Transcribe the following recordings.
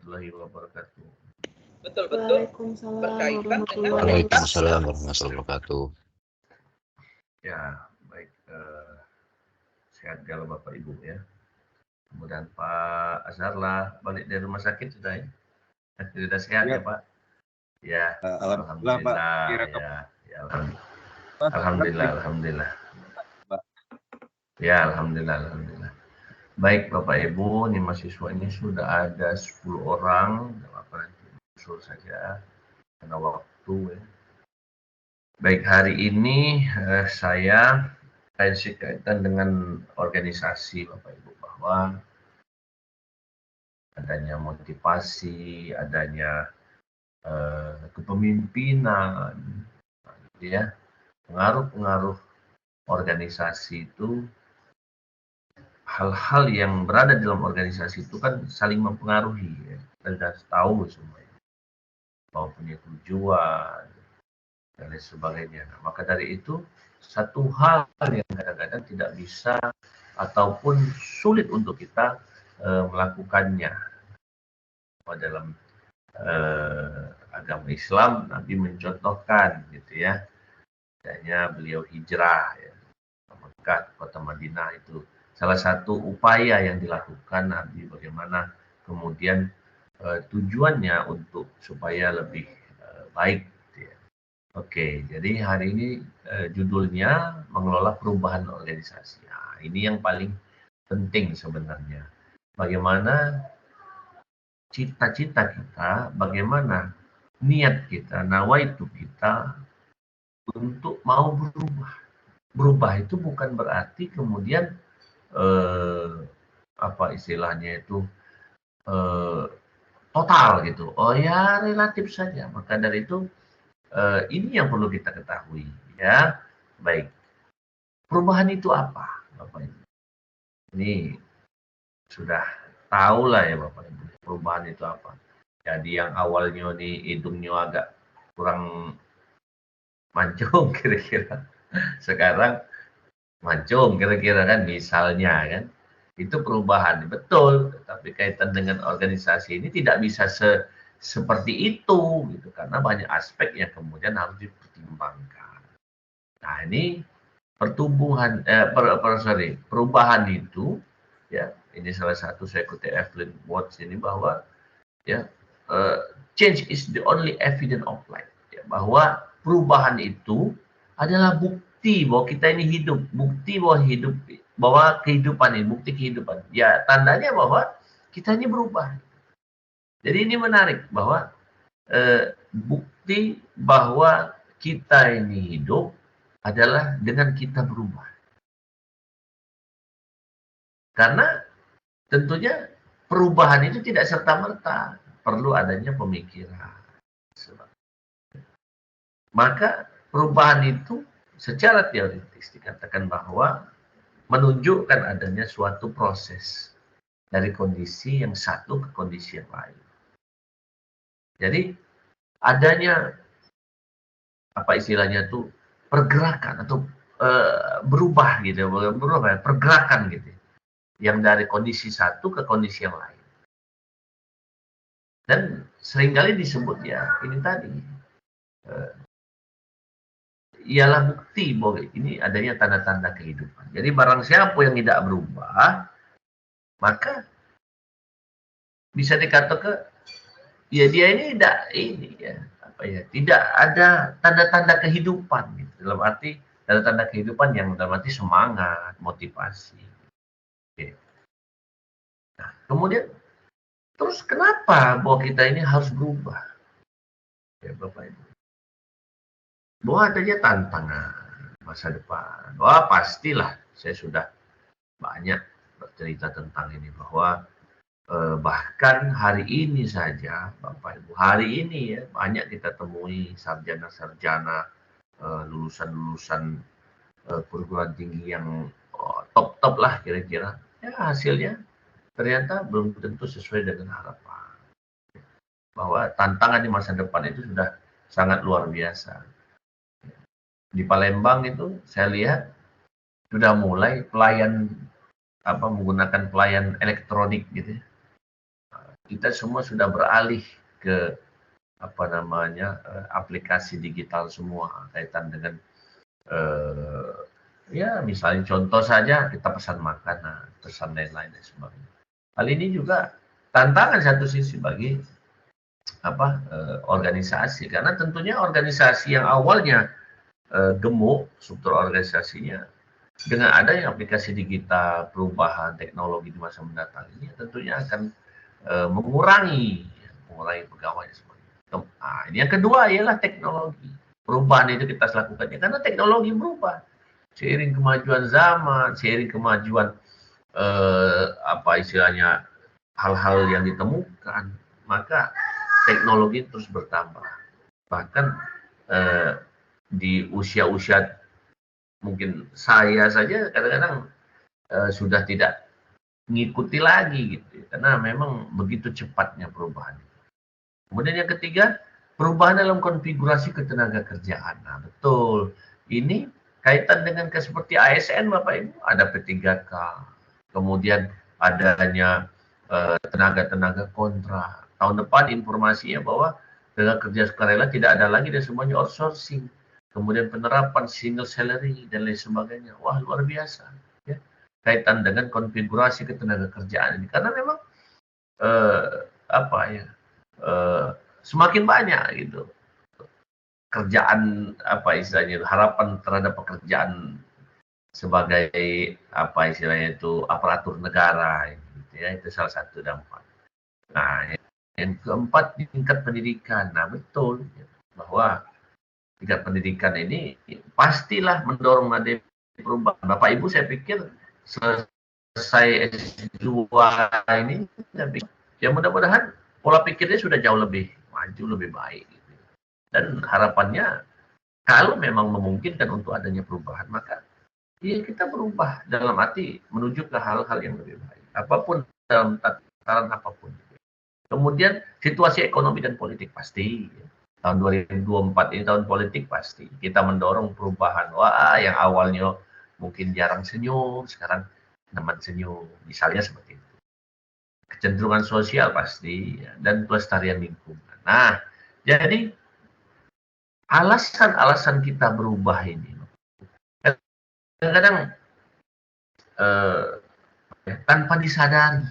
warahmatullahi wabarakatuh. Betul-betul berkaitan dengan Waalaikumsalam warahmatullahi wabarakatuh. Ya, baik. Sehat kalau Bapak Ibu ya. Kemudian Pak Azharlah balik dari rumah sakit sudah ya? Sudah sehat ya Pak? Ya, alhamdulillah. Ya, alhamdulillah. Ya, alhamdulillah. Baik Bapak Ibu, ini mahasiswa ini sudah ada 10 orang. Bapak nanti usul saja karena waktu ya. Baik, hari ini saya kaitan dengan organisasi Bapak Ibu, bahwa adanya motivasi, adanya kepemimpinan, ya, pengaruh-pengaruh organisasi itu, hal-hal yang berada dalam organisasi itu kan saling mempengaruhi ya. Kita sudah tahu semuanya, mau punya tujuan dan lain sebagainya. Nah, maka dari itu satu hal yang kadang-kadang tidak bisa ataupun sulit untuk kita melakukannya dalam agama Islam. Nabi mencontohkan gitu ya, adanya beliau hijrah ya, Mekah, kota Madinah, itu salah satu upaya yang dilakukan Nabi, bagaimana kemudian tujuannya untuk supaya lebih baik gitu ya. Oke, jadi hari ini judulnya mengelola perubahan organisasi. Nah, ini yang paling penting sebenarnya. Bagaimana cita-cita kita, bagaimana niat kita, nawaitu kita untuk mau berubah. Berubah itu bukan berarti kemudian apa istilahnya itu total gitu. Oh ya, relatif saja. Maka dari itu ini yang perlu kita ketahui ya. Baik, perubahan itu apa Bapak Ibu? Ini sudah tahu lah ya Bapak Ibu, perubahan itu apa. Jadi yang awalnya nih hidungnya agak kurang mancung kira-kira, sekarang mancung kira-kira kan, misalnya kan. Itu perubahan, betul. Tapi kaitan dengan organisasi ini tidak bisa seperti itu gitu, karena banyak aspek yang kemudian harus dipertimbangkan. Nah, ini perubahan itu ya, ini salah satu saya kutip Evelyn Watts ini, bahwa ya change is the only evidence of life, ya, bahwa perubahan itu adalah bukti bahwa kita ini hidup, bukti bahwa kehidupan ini, bukti kehidupan. Ya, tandanya bahwa kita ini berubah. Jadi ini menarik bahwa bukti bahwa kita ini hidup adalah dengan kita berubah. Karena tentunya perubahan itu tidak serta-merta, perlu adanya pemikiran. Maka perubahan itu secara teoritis dikatakan bahwa menunjukkan adanya suatu proses dari kondisi yang satu ke kondisi yang lain. Jadi adanya apa istilahnya itu pergerakan atau berubah gitu, pergerakan gitu, yang dari kondisi satu ke kondisi yang lain. Dan seringkali disebut ya ini tadi, ialah bukti bahwa ini adanya tanda-tanda kehidupan. Jadi barang siapa yang tidak berubah, maka bisa dikatakan ya dia ini tidak ada tanda-tanda kehidupan gitu. Dalam arti tanda-tanda kehidupan yang dalam arti semangat, motivasi. Oke. Nah, kemudian terus kenapa bahwa kita ini harus berubah? Ya, Bapak Ibu. Bahwa adanya tantangan masa depan. Wah, pastilah saya sudah banyak bercerita tentang ini, bahwa bahkan hari ini saja Bapak Ibu, hari ini ya banyak kita temui sarjana-sarjana, lulusan-lulusan perguruan tinggi yang top-top lah kira-kira. Ya, hasilnya ternyata belum tentu sesuai dengan harapan. Bahwa tantangan di masa depan itu sudah sangat luar biasa. Di Palembang itu saya lihat sudah mulai menggunakan pelayan elektronik gitu ya. kita semua sudah beralih ke aplikasi digital semua kaitan dengan ya misalnya contoh saja kita pesan makanan, pesan lain-lain dan sebagainya. Hal ini juga tantangan satu sisi bagi organisasi, karena tentunya organisasi yang awalnya gemuk struktur organisasinya, dengan adanya aplikasi digital, perubahan teknologi di masa mendatang ini tentunya akan mengurangi pegawai. Nah, ini yang kedua ialah teknologi. Perubahan itu kita lakukannya karena teknologi berubah. Seiring kemajuan zaman, seiring kemajuan hal-hal yang ditemukan, maka teknologi terus bertambah. Bahkan di usia-usia mungkin saya saja kadang-kadang sudah tidak mengikuti lagi gitu, karena memang begitu cepatnya perubahan. Kemudian yang ketiga, perubahan dalam konfigurasi ketenaga kerjaan. Nah, betul. Ini kaitan dengan seperti ASN Bapak Ibu, ada P3K, kemudian adanya tenaga-tenaga kontrak. Tahun depan informasinya bahwa tenaga kerja sukarela tidak ada lagi dan semuanya outsourcing. Kemudian penerapan single salary dan lain sebagainya. Wah, luar biasa. Ya. Kaitan dengan konfigurasi ketenaga kerjaan ini. Karena memang semakin banyak gitu kerjaan, harapan terhadap pekerjaan sebagai itu aparatur negara gitu ya, itu salah satu dampak. Nah, yang keempat di tingkat pendidikan. Nah, betul bahwa tingkat pendidikan ini pastilah mendorong ada perubahan. Bapak Ibu saya pikir selesai S2 ini, ya mudah-mudahan pola pikirnya sudah jauh lebih maju, lebih baik. Dan harapannya kalau memang memungkinkan untuk adanya perubahan, maka ya kita berubah dalam arti menuju ke hal-hal yang lebih baik. Apapun, dalam tataran apapun. Kemudian situasi ekonomi dan politik pasti. Tahun 2024 ini tahun politik pasti. Kita mendorong perubahan. Wah, yang awalnya mungkin jarang senyum, sekarang teman senyum. Misalnya seperti itu. Kecenderungan sosial pasti, ya, dan pelestarian lingkungan. Nah, jadi alasan-alasan kita berubah ini kadang-kadang tanpa disadari,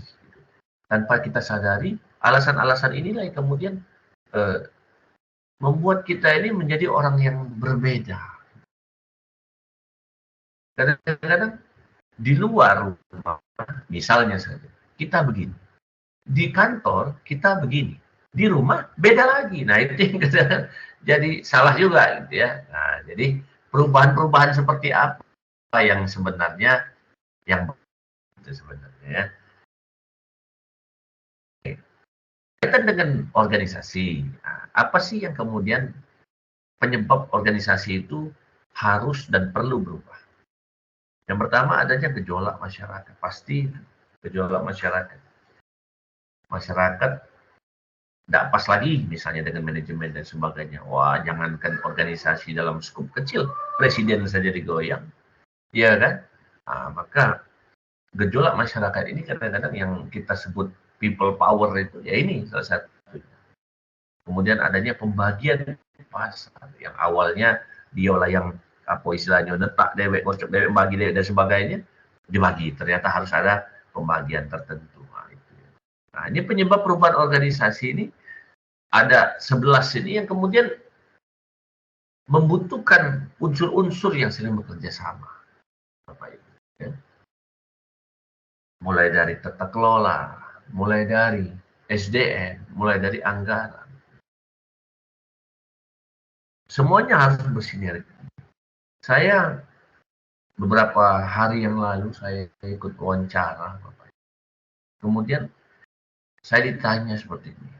tanpa kita sadari, alasan-alasan inilah yang kemudian membuat kita ini menjadi orang yang berbeda. Kadang-kadang di luar rumah, misalnya saja, kita begini. Di kantor, kita begini. Di rumah, beda lagi. Nah, itu yang kadang jadi salah juga gitu ya. Nah, jadi perubahan-perubahan seperti apa yang sebenarnya yang itu sebenarnya ya. Kaitan dengan organisasi, nah, apa sih yang kemudian penyebab organisasi itu harus dan perlu berubah? Yang pertama adanya gejolak masyarakat, pasti gejolak masyarakat. Masyarakat tidak pas lagi misalnya dengan manajemen dan sebagainya. Wah, jangankan organisasi dalam skup kecil, presiden saja digoyang. Iya kan? Nah, maka gejolak masyarakat ini kadang-kadang yang kita sebut people power itu, ya ini salah satu. Kemudian adanya pembagian pasar yang awalnya diolah yang istilahnya detak dewek, kocok dewek, bagi dewek dan sebagainya, dibagi. Ternyata harus ada pembagian tertentu. Nah, ini penyebab perubahan organisasi ini ada 11 ini yang kemudian membutuhkan unsur-unsur yang sering bekerja sama. Bapak Ibu, ya. Mulai dari tata kelola, mulai dari SDM, mulai dari anggaran. Semuanya harus bersinergi. Saya beberapa hari yang lalu saya ikut wawancara, Bapak. Kemudian saya ditanya seperti ini,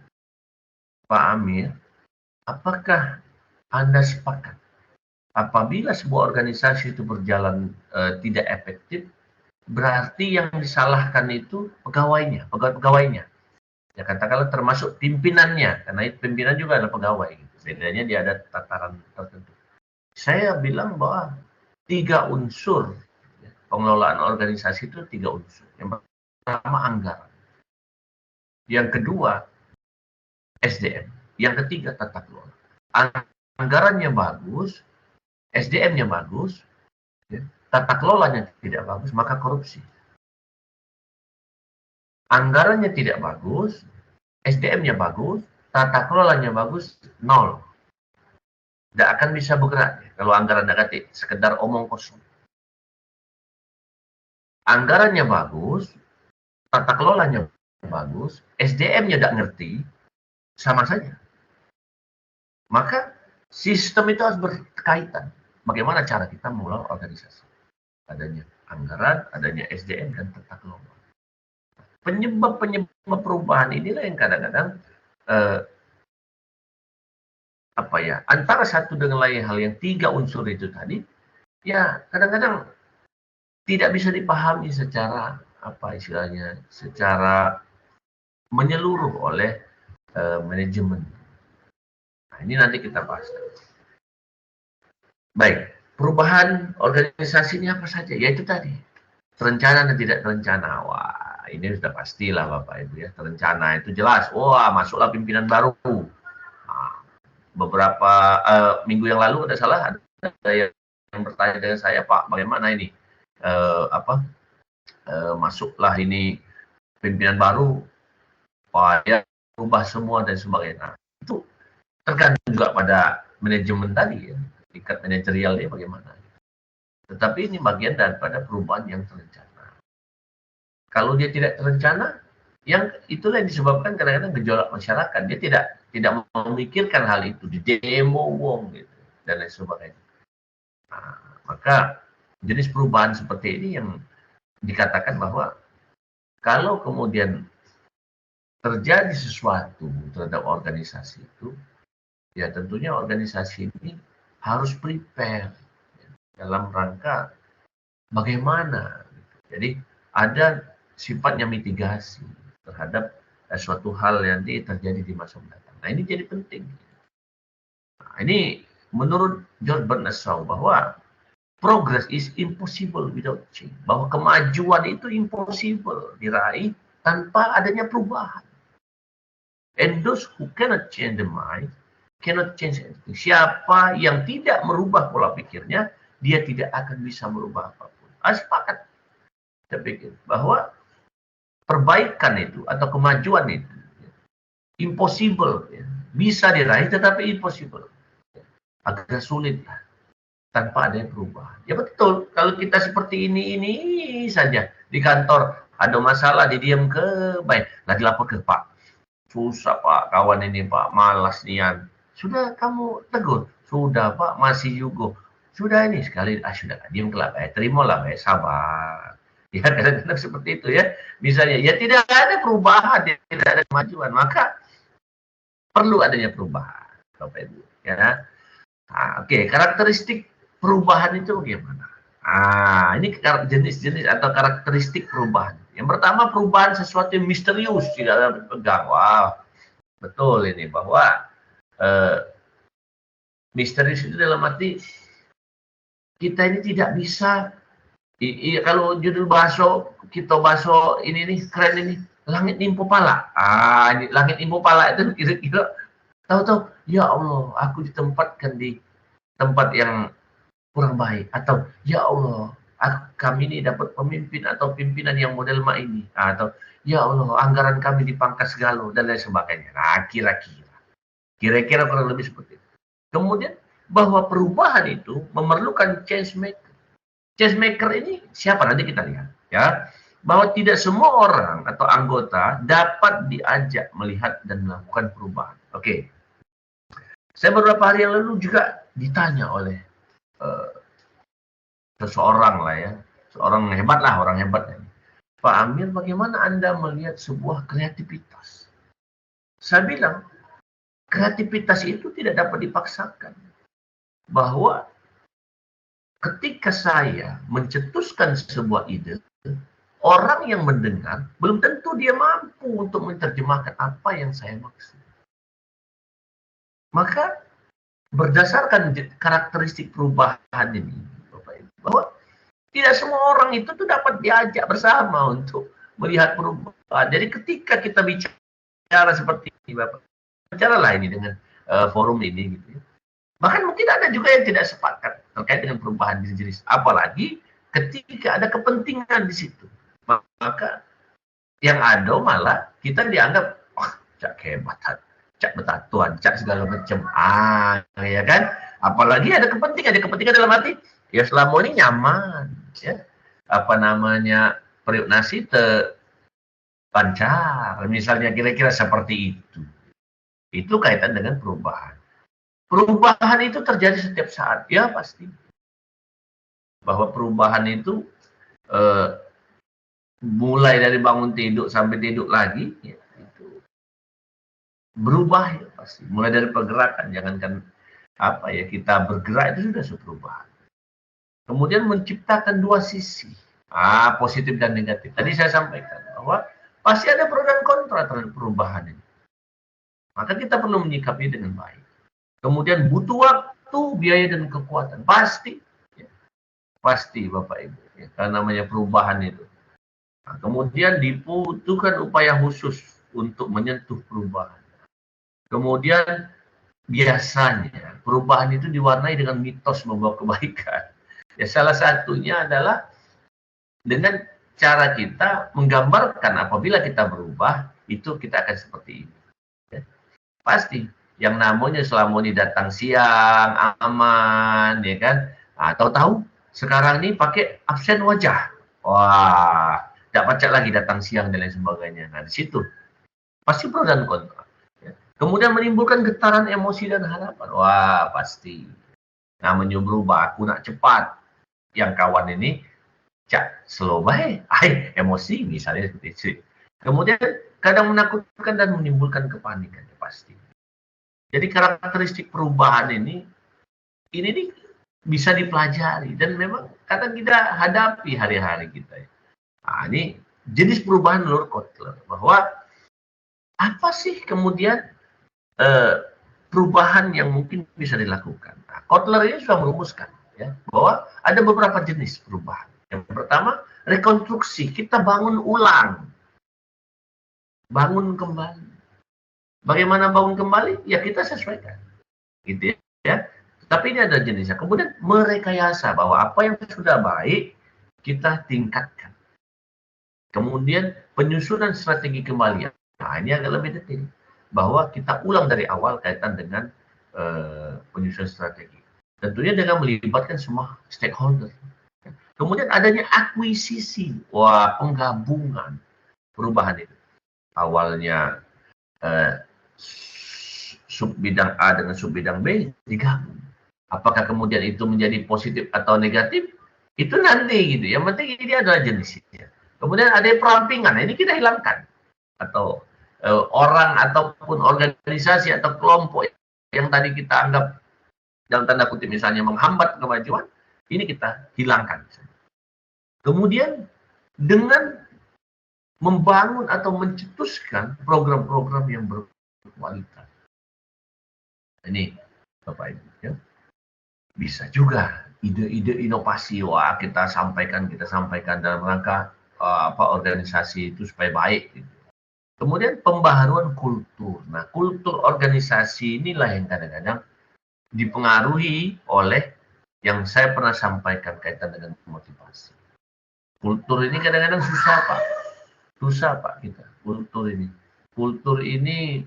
Pak Amir, apakah Anda sepakat apabila sebuah organisasi itu berjalan tidak efektif, berarti yang disalahkan itu pegawainya, pegawainya. Ya katakanlah termasuk pimpinannya, karena pimpinan juga adalah pegawai. Gitu. Bedanya dia ada tataran tertentu. Saya bilang bahwa 3 unsur pengelolaan organisasi itu 3 unsur. Yang pertama anggaran. Yang kedua, SDM. Yang ketiga, tata kelola. Anggarannya bagus, SDM-nya bagus, ya, tata kelolanya tidak bagus, maka korupsi. Anggarannya tidak bagus, SDM-nya bagus, tata kelolanya bagus, nol. Tidak akan bisa bergerak kalau anggaran negatif, sekedar omong kosong. Anggarannya bagus, tata kelolanya bagus, SDM-nya tidak ngerti, sama saja. Maka sistem itu harus berkaitan. Bagaimana cara kita mengelola organisasi? Adanya anggaran, adanya SDM, dan tata kelola. Penyebab-penyebab perubahan inilah yang kadang-kadang antara satu dengan lain hal yang tiga unsur itu tadi, ya kadang-kadang tidak bisa dipahami secara secara menyeluruh oleh manajemen. Nah, ini nanti kita bahas. Baik, perubahan organisasi ini apa saja? Ya itu tadi, terencana dan tidak terencana. Wah, ini sudah pastilah Bapak Ibu ya, terencana itu jelas. Wah, masuklah pimpinan baru. Nah, beberapa minggu yang lalu ada yang bertanya dengan saya, Pak, bagaimana ini? Masuklah ini pimpinan baru, Pak, ya, ubah semua dan sebagainya. Nah, itu tergantung juga pada manajemen tadi ya, tingkat manajerial dia bagaimana. Tetapi ini bagian daripada perubahan yang terencana. Kalau dia tidak terencana, yang itulah yang disebabkan kadang-kadang gejolak masyarakat. Dia tidak memikirkan hal itu, di demo wong gitu dan lain sebagainya. Nah, maka jenis perubahan seperti ini yang dikatakan bahwa kalau kemudian terjadi sesuatu terhadap organisasi itu, ya tentunya organisasi ini harus prepare dalam rangka bagaimana. Jadi ada sifatnya mitigasi terhadap suatu hal yang terjadi di masa mendatang. Nah, ini jadi penting. Nah, ini menurut George Bernard Shaw bahwa progress is impossible without change. Bahwa kemajuan itu impossible diraih tanpa adanya perubahan. And those who cannot change the mind cannot change anything. Siapa yang tidak merubah pola pikirnya, dia tidak akan bisa merubah apapun. Sepakat. Saya pikir bahwa perbaikan itu atau kemajuan itu impossible, ya. Bisa diraih tetapi impossible, agak sulit lah tanpa ada perubahan. Ya betul, kalau kita seperti ini saja di kantor ada masalah didiam ke baik, nah dilapor ke Pak, susah Pak, kawan ini Pak, malas nian. Sudah kamu tegur, sudah Pak, masih juga, sudah ini sekali, sudah diam kelak, terimalah, sabar. Ya kadang-kadang seperti itu ya, misalnya ya tidak ada perubahan, tidak ada kemajuan, maka perlu adanya perubahan, Bapak Ibu. Ya, nah, oke, karakteristik perubahan itu bagaimana? Ini jenis-jenis atau karakteristik perubahan. Yang pertama, perubahan sesuatu yang misterius tidak dapat dipegang. Wah, betul ini bahwa misterius itu dalam arti kita ini tidak bisa. Kalau judul kita baso ini nih keren ini, langit nimpo pala. Ini langit nimpo pala itu kira-kira tahu-tahu, ya Allah, aku ditempatkan di tempat yang kurang baik, atau ya Allah, kami ini dapat pemimpin atau pimpinan yang model ini, atau ya Allah, anggaran kami dipangkas segala dan lain sebagainya. Nah, kira-kira kurang lebih seperti itu. Kemudian bahwa perubahan itu memerlukan change maker. Change maker ini siapa nanti kita lihat ya, bahwa tidak semua orang atau anggota dapat diajak melihat dan melakukan perubahan. Oke. Saya beberapa hari yang lalu juga ditanya oleh seseorang lah ya, seorang hebat lah, orang hebat. Pak Amir, bagaimana Anda melihat sebuah kreativitas? Saya bilang, kreativitas itu tidak dapat dipaksakan. Bahwa ketika saya mencetuskan sebuah ide, orang yang mendengar belum tentu dia mampu untuk menerjemahkan apa yang saya maksud. Maka berdasarkan karakteristik perubahan ini, Bapak Ibu, bahwa tidak semua orang itu tuh dapat diajak bersama untuk melihat perubahan. Jadi ketika kita bicara cara seperti ini, Bapak. Bicaralah ini dengan forum ini, gitu ya. Bahkan mungkin ada juga yang tidak sepakat terkait dengan perubahan jenis. Apalagi ketika ada kepentingan di situ. Maka yang ada malah kita dianggap, wah, cak kehebatan, cak betatuan, cak segala macam. Ya kan? Apalagi ada kepentingan dalam arti, ya selama ini nyaman, ya. Apa namanya, periuk nasi pancar, misalnya kira-kira seperti itu. Itu kaitan dengan perubahan. Perubahan itu terjadi setiap saat, ya pasti. Bahwa perubahan itu mulai dari bangun tidur sampai tidur lagi, ya, itu berubah ya pasti. Mulai dari pergerakan, jangankan apa ya, kita bergerak itu sudah perubahan. Kemudian menciptakan dua sisi, positif dan negatif. Tadi saya sampaikan bahwa pasti ada pro dan kontra terhadap perubahan ini. Maka kita perlu menyikapi dengan baik. Kemudian butuh waktu, biaya dan kekuatan, pasti, ya. Pasti Bapak Ibu, ya, karena namanya perubahan itu. Nah, kemudian dibutuhkan upaya khusus untuk menyentuh perubahan. Kemudian biasanya perubahan itu diwarnai dengan mitos membawa kebaikan. Ya, salah satunya adalah dengan cara kita menggambarkan apabila kita berubah, itu kita akan seperti ini. Ya. Pasti yang namanya selama ini datang siang, aman, ya kan? Tahu-tahu sekarang ini pakai absen wajah. Wah, tidak pacak lagi datang siang dan lain sebagainya. Nah, di situ pasti pro dan kontra. Ya. Kemudian menimbulkan getaran emosi dan harapan. Wah, pasti. Namanya berubah, aku nak cepat. Yang kawan ini, cak, slow baik, emosi misalnya seperti itu. Kemudian kadang menakutkan dan menimbulkan kepanikan, pasti. Jadi karakteristik perubahan ini nih bisa dipelajari dan memang kadang kita hadapi hari-hari kita. Ini jenis perubahan menurut Kotler, bahwa apa sih kemudian perubahan yang mungkin bisa dilakukan. Nah, Kotler ini sudah merumuskan, ya, bahwa ada beberapa jenis perubahan. Yang pertama, rekonstruksi, kita bangun ulang, bangun kembali. Bagaimana bangun kembali? Ya kita sesuaikan, gitu ya. Tapi ini ada jenisnya. Kemudian merekayasa, bahwa apa yang sudah baik kita tingkatkan. Kemudian penyusunan strategi kembali. Nah, ini agak lebih detail, bahwa kita ulang dari awal kaitan dengan penyusunan strategi. Tentunya dengan melibatkan semua stakeholder. Kemudian adanya akuisisi, penggabungan perubahan itu. Awalnya sub bidang A dengan sub bidang B digabung. Apakah kemudian itu menjadi positif atau negatif? Itu nanti gitu. Yang penting ini adalah jenisnya. Kemudian ada perampingan, ini kita hilangkan. Atau orang ataupun organisasi atau kelompok yang tadi kita anggap dalam tanda kutip misalnya menghambat kemajuan, ini kita hilangkan. Kemudian dengan membangun atau mencetuskan program-program yang berkualitas. Ini Bapak Ibu, ya. Bisa juga ide-ide inovasi, kita sampaikan dalam rangka organisasi itu supaya baik. Gitu. Kemudian pembaharuan kultur. Nah, kultur organisasi inilah yang kadang-kadang dipengaruhi oleh yang saya pernah sampaikan kaitan dengan motivasi. Kultur ini kadang-kadang susah Pak kita. Kultur ini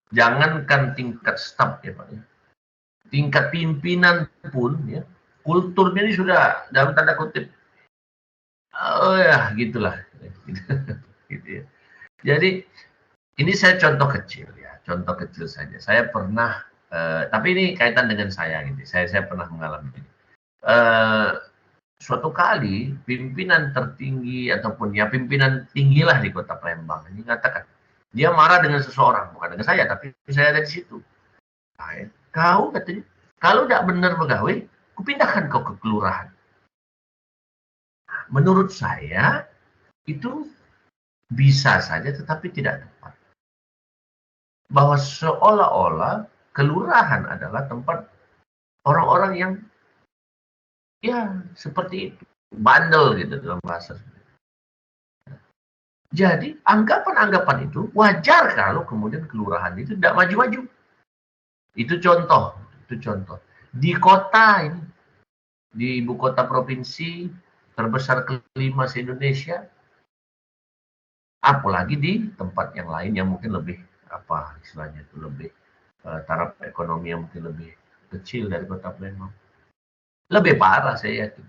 jangankan tingkat staf ya Pak ya. Tingkat pimpinan pun ya, kulturnya ini sudah dalam tanda kutip gitulah. Gitu ya. Jadi ini saya contoh kecil saja. Saya pernah tapi ini kaitan dengan saya gitu. Saya pernah mengalami ini. Suatu kali pimpinan tertinggi ataupun ya pimpinan tinggilah di Kota Palembang ini katakan dia marah dengan seseorang, bukan dengan saya tapi saya ada di situ. Nah, kau katanya kalau tidak benar pegawai, kupindahkan kau ke kelurahan. Menurut saya itu bisa saja tetapi tidak tepat. Bahwa seolah-olah kelurahan adalah tempat orang-orang yang ya seperti itu, bandel gitu dalam bahasa. Jadi anggapan-anggapan itu wajar kalau kemudian kelurahan itu tidak maju-maju. Itu contoh, itu contoh. Di kota ini, di ibu kota provinsi terbesar kelima se-Indonesia, apalagi di tempat yang lain yang mungkin lebih apa istilahnya itu lebih taraf ekonomi yang mungkin lebih kecil dari kota Palembang. Lebih parah saya yakin.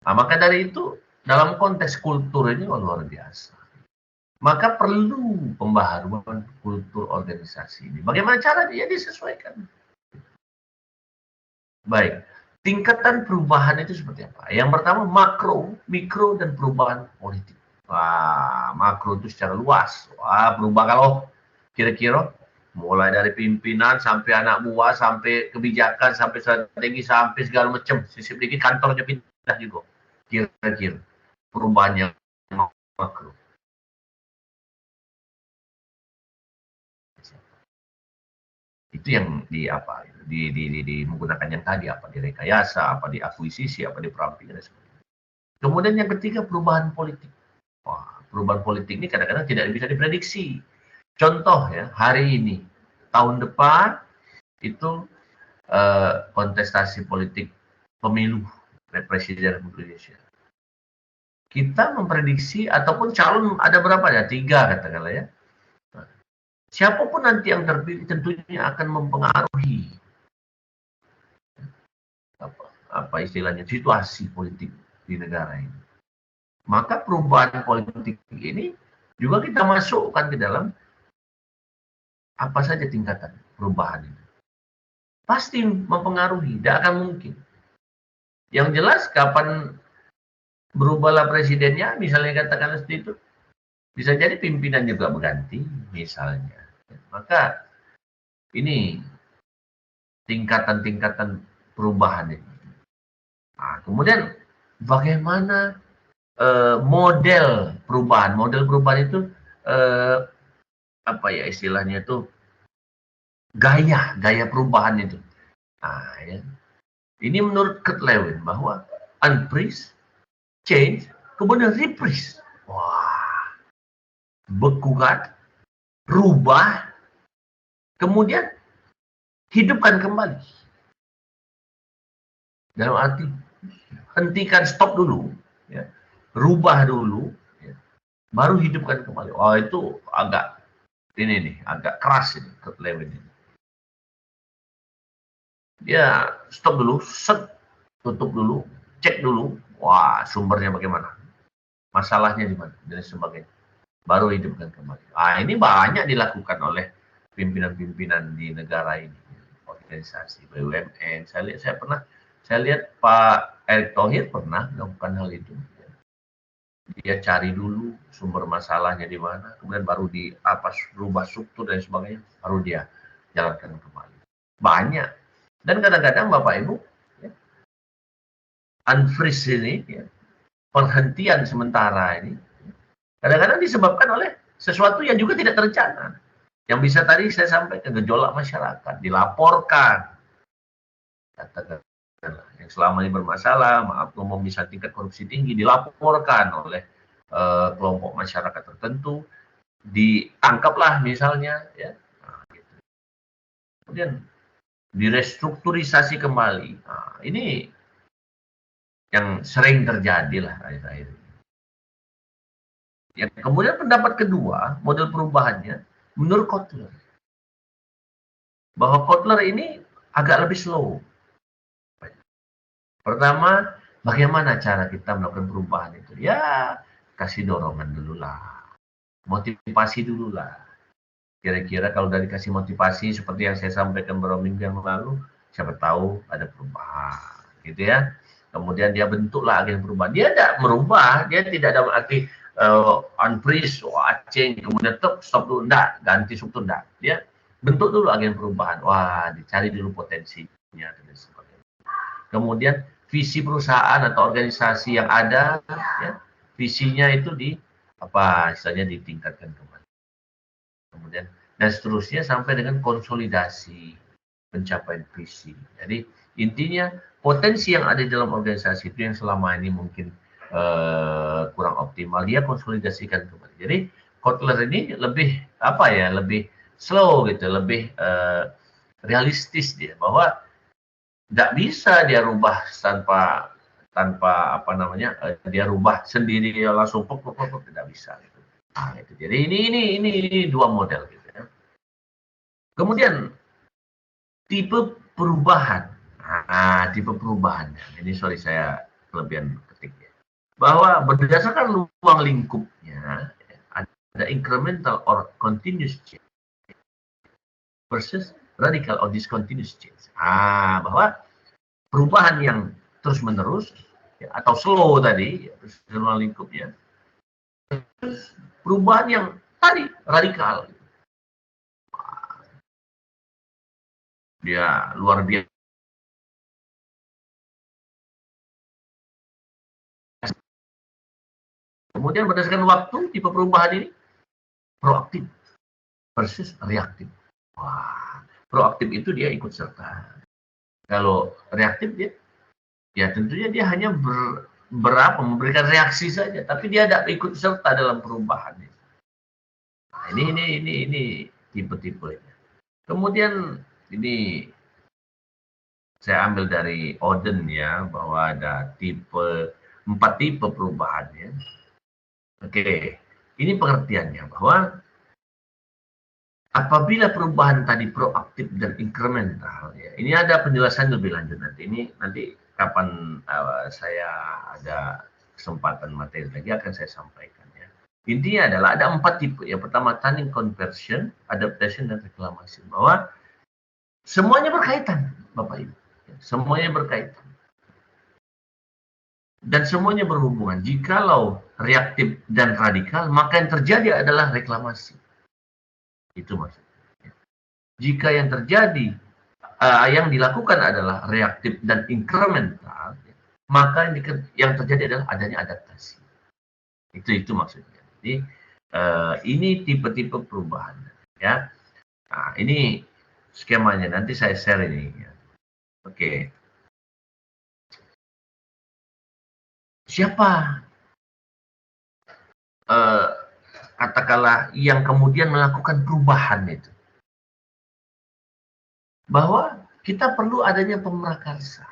Nah, maka dari itu dalam konteks kultur ini luar biasa. Maka perlu pembaharuan kultur organisasi ini. Bagaimana cara dia disesuaikan? Baik, tingkatan perubahan itu seperti apa? Yang pertama makro, mikro, dan perubahan politik. Wah, makro itu secara luas. Wah, berubah kalau kira-kira mulai dari pimpinan sampai anak buah, sampai kebijakan, sampai strategi, sampai segala macam. Sisip dikit kantornya pindah juga. Kira-kira perubahan yang makro. Itu yang di apa di menggunakan yang tadi apa direkayasa, apa diakuisisi, apa diperamping dan sebagainya. Kemudian yang ketiga perubahan politik. Wah, perubahan politik ini kadang-kadang tidak bisa diprediksi. Contoh ya, hari ini, tahun depan itu kontestasi politik pemilu presiden Republik Indonesia. Kita memprediksi ataupun calon ada berapa ya? 3 katakanlah ya. Siapapun nanti yang terpilih tentunya akan mempengaruhi apa istilahnya situasi politik di negara ini. Maka perubahan politik ini juga kita masukkan ke dalam apa saja tingkatan perubahan ini. Pasti mempengaruhi, tidak akan mungkin. Yang jelas kapan berubahlah presidennya, misalnya katakan seperti itu, bisa jadi pimpinan juga berganti, misalnya. Maka ini tingkatan-tingkatan perubahan ini. Nah, kemudian bagaimana model perubahan? Model perubahan itu apa ya istilahnya itu gaya perubahan itu. Nah, ya. Ini menurut Kurt Lewin bahwa unfreeze, change, kemudian reprise. Wah, bekukan, rubah, kemudian hidupkan kembali. Dalam arti hentikan, stop dulu, ya. Rubah dulu, ya. Baru hidupkan kembali. Oh itu agak ini nih, agak keras ini Kurt Lewin ini. Dia stop dulu, set, tutup dulu, cek dulu, wah sumbernya bagaimana, masalahnya di mana dan sebagainya, baru hidupkan kembali. Ah ini banyak dilakukan oleh pimpinan-pimpinan di negara ini, organisasi BUMN. Saya lihat Pak Erick Thohir pernah melakukan hal itu. Dia cari dulu sumber masalahnya di mana, kemudian baru di apa rubah struktur dan sebagainya, baru dia jalankan kembali. Banyak. Dan kadang-kadang Bapak Ibu, ya, unfreeze ini, ya, penghentian sementara ini, kadang-kadang disebabkan oleh sesuatu yang juga tidak terencana. Yang bisa tadi saya sampaikan, gejolak masyarakat, dilaporkan. Katakan yang selama ini bermasalah, maaf ngomong bisa tingkat korupsi tinggi, dilaporkan oleh kelompok masyarakat tertentu, ditangkaplah misalnya, ya. Nah, gitu. Kemudian direstrukturisasi kembali. Nah, ini yang sering terjadi lah akhir-akhir ini. Ya, kemudian pendapat kedua, model perubahannya, menurut Kotler, bahwa Kotler ini agak lebih slow. Pertama, bagaimana cara kita melakukan perubahan itu? Ya, kasih dorongan dulu lah, motivasi dulu lah. Kira-kira kalau udah dikasih motivasi seperti yang saya sampaikan beberapa minggu yang lalu, siapa tahu ada perubahan, gitu ya. Kemudian dia bentuklah agen perubahan. Dia tidak merubah, dia tidak dalam arti unfreeze, change, kemudian stop dulu, enggak, ganti struktur, enggak. Dia bentuk dulu agen perubahan. Wah, dicari dulu potensinya dan sebagainya. Kemudian visi perusahaan atau organisasi yang ada, ya, visinya itu di apa istilahnya ditingkatkan kembali. Kemudian dan seterusnya sampai dengan konsolidasi pencapaian visi. Jadi intinya potensi yang ada di dalam organisasi itu yang selama ini mungkin kurang optimal, dia konsolidasikan kembali. Jadi Kotler ini lebih apa ya, lebih slow gitu, lebih realistis dia, bahwa nggak bisa dia rubah tanpa apa namanya, dia rubah sendiri langsung pop, tidak bisa gitu. Nah, itu. Jadi ini dua model gitu ya. Kemudian tipe perubahan. Nah, tipe perubahan. Ini sorry saya kelebihan ketik ya. Bahwa berdasarkan ruang lingkupnya ada incremental or continuous change versus radical or discontinuous change. Bahwa perubahan yang terus menerus ya, atau slow tadi ya, ruang lingkupnya, perubahan yang tadi radikal, dia luar biasa. Kemudian berdasarkan waktu, tipe perubahan ini proaktif versus reaktif. Wah, proaktif itu dia ikut serta. Kalau reaktif dia, ya tentunya dia hanya memberikan reaksi saja, tapi dia tidak ikut serta dalam perubahan. Nah, ini tipe-tipenya. Kemudian ini saya ambil dari Oden ya, bahwa ada 4 tipe perubahannya. Oke, ini pengertiannya bahwa apabila perubahan tadi proaktif dan incremental, ya, ini ada penjelasan lebih lanjut nanti. Ini nanti kapan saya ada kesempatan materi lagi akan saya sampaikan ya. Intinya adalah ada 4 tipe. Yang pertama turning conversion, adaptation dan reklamasi. Bahwa semuanya berkaitan, Bapak Ibu. Semuanya berkaitan. Dan semuanya berhubungan. Jikalau reaktif dan radikal, maka yang terjadi adalah reklamasi. Itu maksudnya. Jika yang terjadi, yang dilakukan adalah reaktif dan incremental, maka yang terjadi adalah adanya adaptasi. Itu maksudnya. Jadi ini tipe-tipe perubahan. Ya. Nah, ini skemanya. Nanti saya share ini. Ya. Oke. Siapa katakanlah yang kemudian melakukan perubahan itu? Bahwa kita perlu adanya pemrakarsa.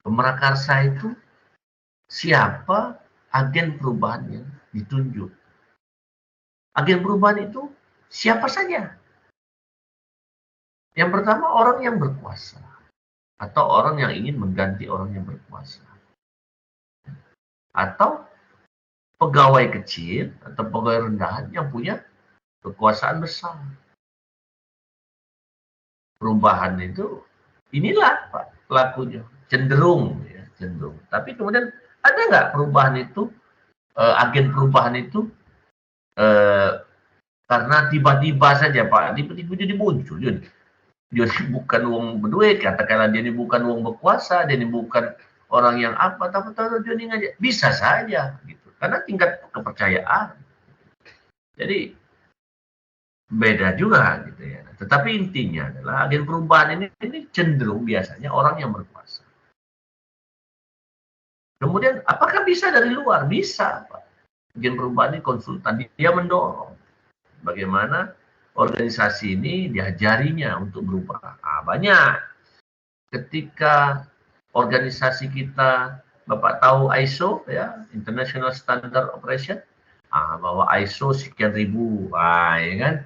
Pemrakarsa itu siapa agen perubahan yang ditunjuk. Agen perubahan itu siapa saja. Yang pertama orang yang berkuasa. Atau orang yang ingin mengganti orang yang berkuasa. Atau pegawai kecil atau pegawai rendahan yang punya kekuasaan besar. Perubahan itu inilah Pak pelakunya, cenderung ya, cenderung. Tapi kemudian ada nggak perubahan itu, agen perubahan itu karena tiba-tiba saja Pak, tiba-tiba jadi muncul. Dia bukan uang berduit, katakanlah dia ini bukan uang berkuasa, dia ini bukan orang yang apa, tapi dia ini aja bisa saja gitu. Karena tingkat kepercayaan. Jadi beda juga gitu ya. Tetapi intinya adalah agen perubahan ini cenderung biasanya orang yang berkuasa. Kemudian apakah bisa dari luar? Bisa, Pak. Agen perubahan ini konsultan, dia mendorong bagaimana organisasi ini diajarinya untuk berubah. Banyak. Ketika organisasi kita, Bapak tahu ISO ya, International Standard Operation, bahwa ISO sekian ribu, ya kan?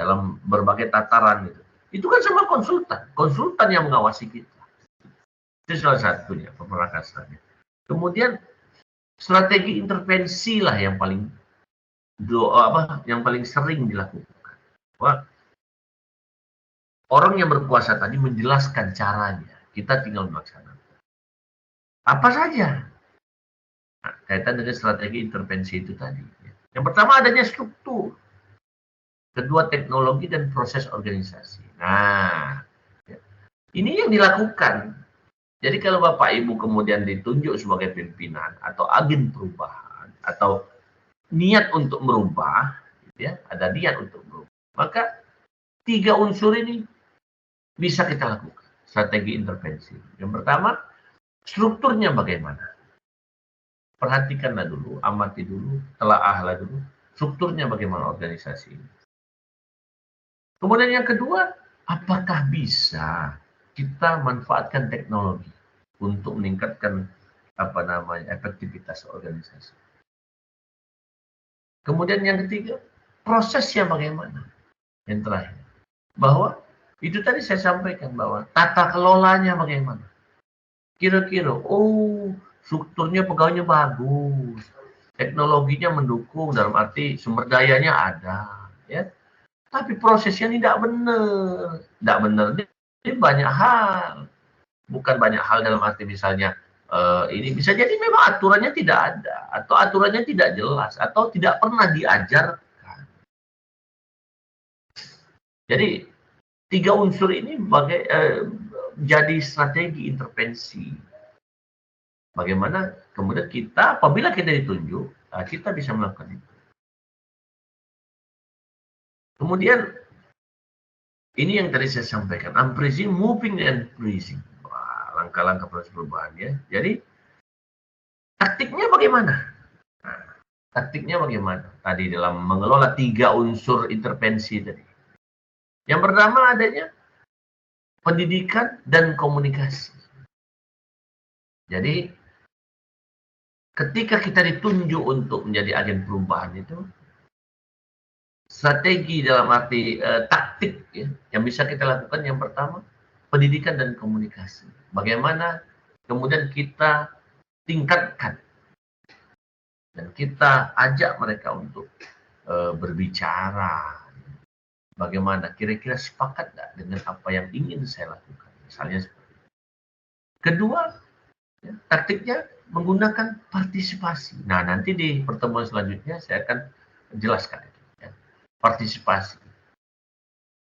Dalam berbagai tataran gitu. Itu kan semua konsultan yang mengawasi kita. Itu salah satunya pemerakasannya. Kemudian strategi intervensi lah yang paling sering dilakukan. Wah, orang yang berkuasa tadi menjelaskan caranya, kita tinggal melaksanakan. Apa saja? Nah, kaitan dengan strategi intervensi itu tadi. Yang pertama adanya struktur. Kedua teknologi dan proses organisasi. Nah, ini yang dilakukan. Jadi kalau Bapak Ibu kemudian ditunjuk sebagai pimpinan atau agen perubahan atau niat untuk merubah, ya, ada niat untuk merubah, maka 3 unsur ini bisa kita lakukan strategi intervensi. Yang pertama, strukturnya bagaimana? perhatikanlah dulu, amati dulu, telaahlah dulu, strukturnya bagaimana organisasi ini. Kemudian yang kedua, apakah bisa kita manfaatkan teknologi untuk meningkatkan efektivitas organisasi. Kemudian yang ketiga, prosesnya bagaimana? Yang terakhir, bahwa itu tadi saya sampaikan bahwa tata kelolanya bagaimana. Kira-kira, strukturnya pegawainya bagus, teknologinya mendukung dalam arti sumber dayanya ada, ya. Tapi prosesnya tidak benar. Tidak benar ini banyak hal. Bukan banyak hal dalam arti misalnya ini bisa jadi memang aturannya tidak ada, atau aturannya tidak jelas, atau tidak pernah diajarkan. Jadi 3 unsur ini jadi strategi intervensi. Bagaimana kemudian kita, apabila kita ditunjuk, kita bisa melakukan itu. Kemudian, ini yang tadi saya sampaikan, unphrasing, moving, and freezing. Langkah-langkah proses perubahan ya. Jadi, taktiknya bagaimana? Nah, taktiknya bagaimana? Tadi dalam mengelola 3 unsur intervensi tadi. Yang pertama adanya pendidikan dan komunikasi. Jadi, ketika kita ditunjuk untuk menjadi agen perubahan itu, strategi dalam arti taktik ya, yang bisa kita lakukan yang pertama, pendidikan dan komunikasi. Bagaimana kemudian kita tingkatkan dan kita ajak mereka untuk berbicara. Bagaimana kira-kira sepakat nggak dengan apa yang ingin saya lakukan. Misalnya seperti itu. Kedua, ya, taktiknya menggunakan partisipasi. Nah, nanti di pertemuan selanjutnya saya akan jelaskan itu. Ya. Partisipasi.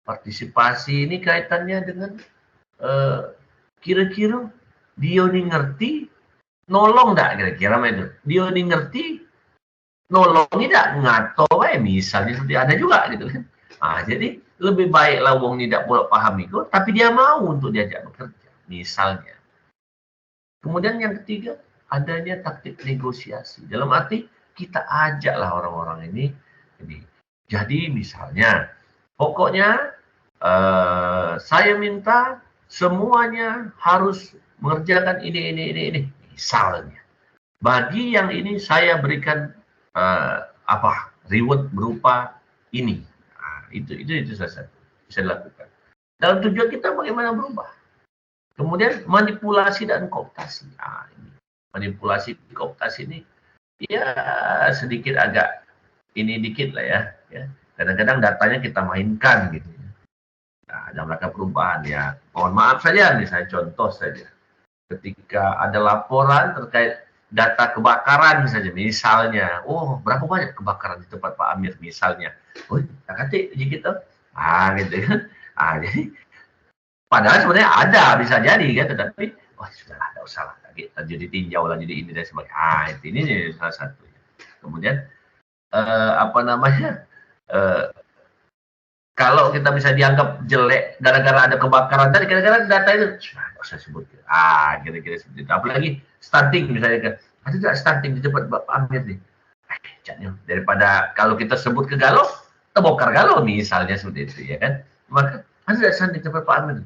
Partisipasi ini kaitannya dengan kira-kira dia ini ngerti, nolong enggak kira-kira itu. Dia ini ngerti, nolong tidak ngato, misalnya seperti ada juga gitu kan. Nah, jadi lebih baiklah wong tidak paham itu, tapi dia mau untuk diajak bekerja, misalnya. Kemudian yang ketiga, adanya taktik negosiasi. Dalam arti kita ajaklah orang-orang ini. Jadi misalnya, pokoknya saya minta semuanya harus mengerjakan ini. Misalnya, bagi yang ini saya berikan reward berupa ini. Nah, itu salah satu bisa dilakukan. Dalam tujuan kita bagaimana berubah. Kemudian manipulasi dan kooptasi. Nah, ini manipulasi kooptasi ini ya sedikit agak ini dikit lah ya. Kadang-kadang datanya kita mainkan gitu. Nah, dalam rangka perubahan ya, mohon maaf saja, misalnya contoh saja. Ketika ada laporan terkait data kebakaran misalnya, berapa banyak kebakaran di tempat Pak Amir misalnya. Kakak gitu. Gitu kan. Jadi, padahal sebenarnya ada, bisa jadi kan, tetapi, sudahlah, tidak usah lah, jadi tinjau lah, jadi ini dan sebagainya. Ini salah satunya. Kemudian, kalau kita bisa dianggap jelek gara-gara ada kebakaran tadi, kadang-kadang data itu nggak usah sebut. Kira-kira seperti itu. Apalagi stunting misalnya kan, ada tidak stunting di tempat Bapak Amir nih. Daripada kalau kita sebut ke Galuh, terbongkar Galuh misalnya seperti itu ya kan. Maka ada tidak stunting di tempat Pak Amir.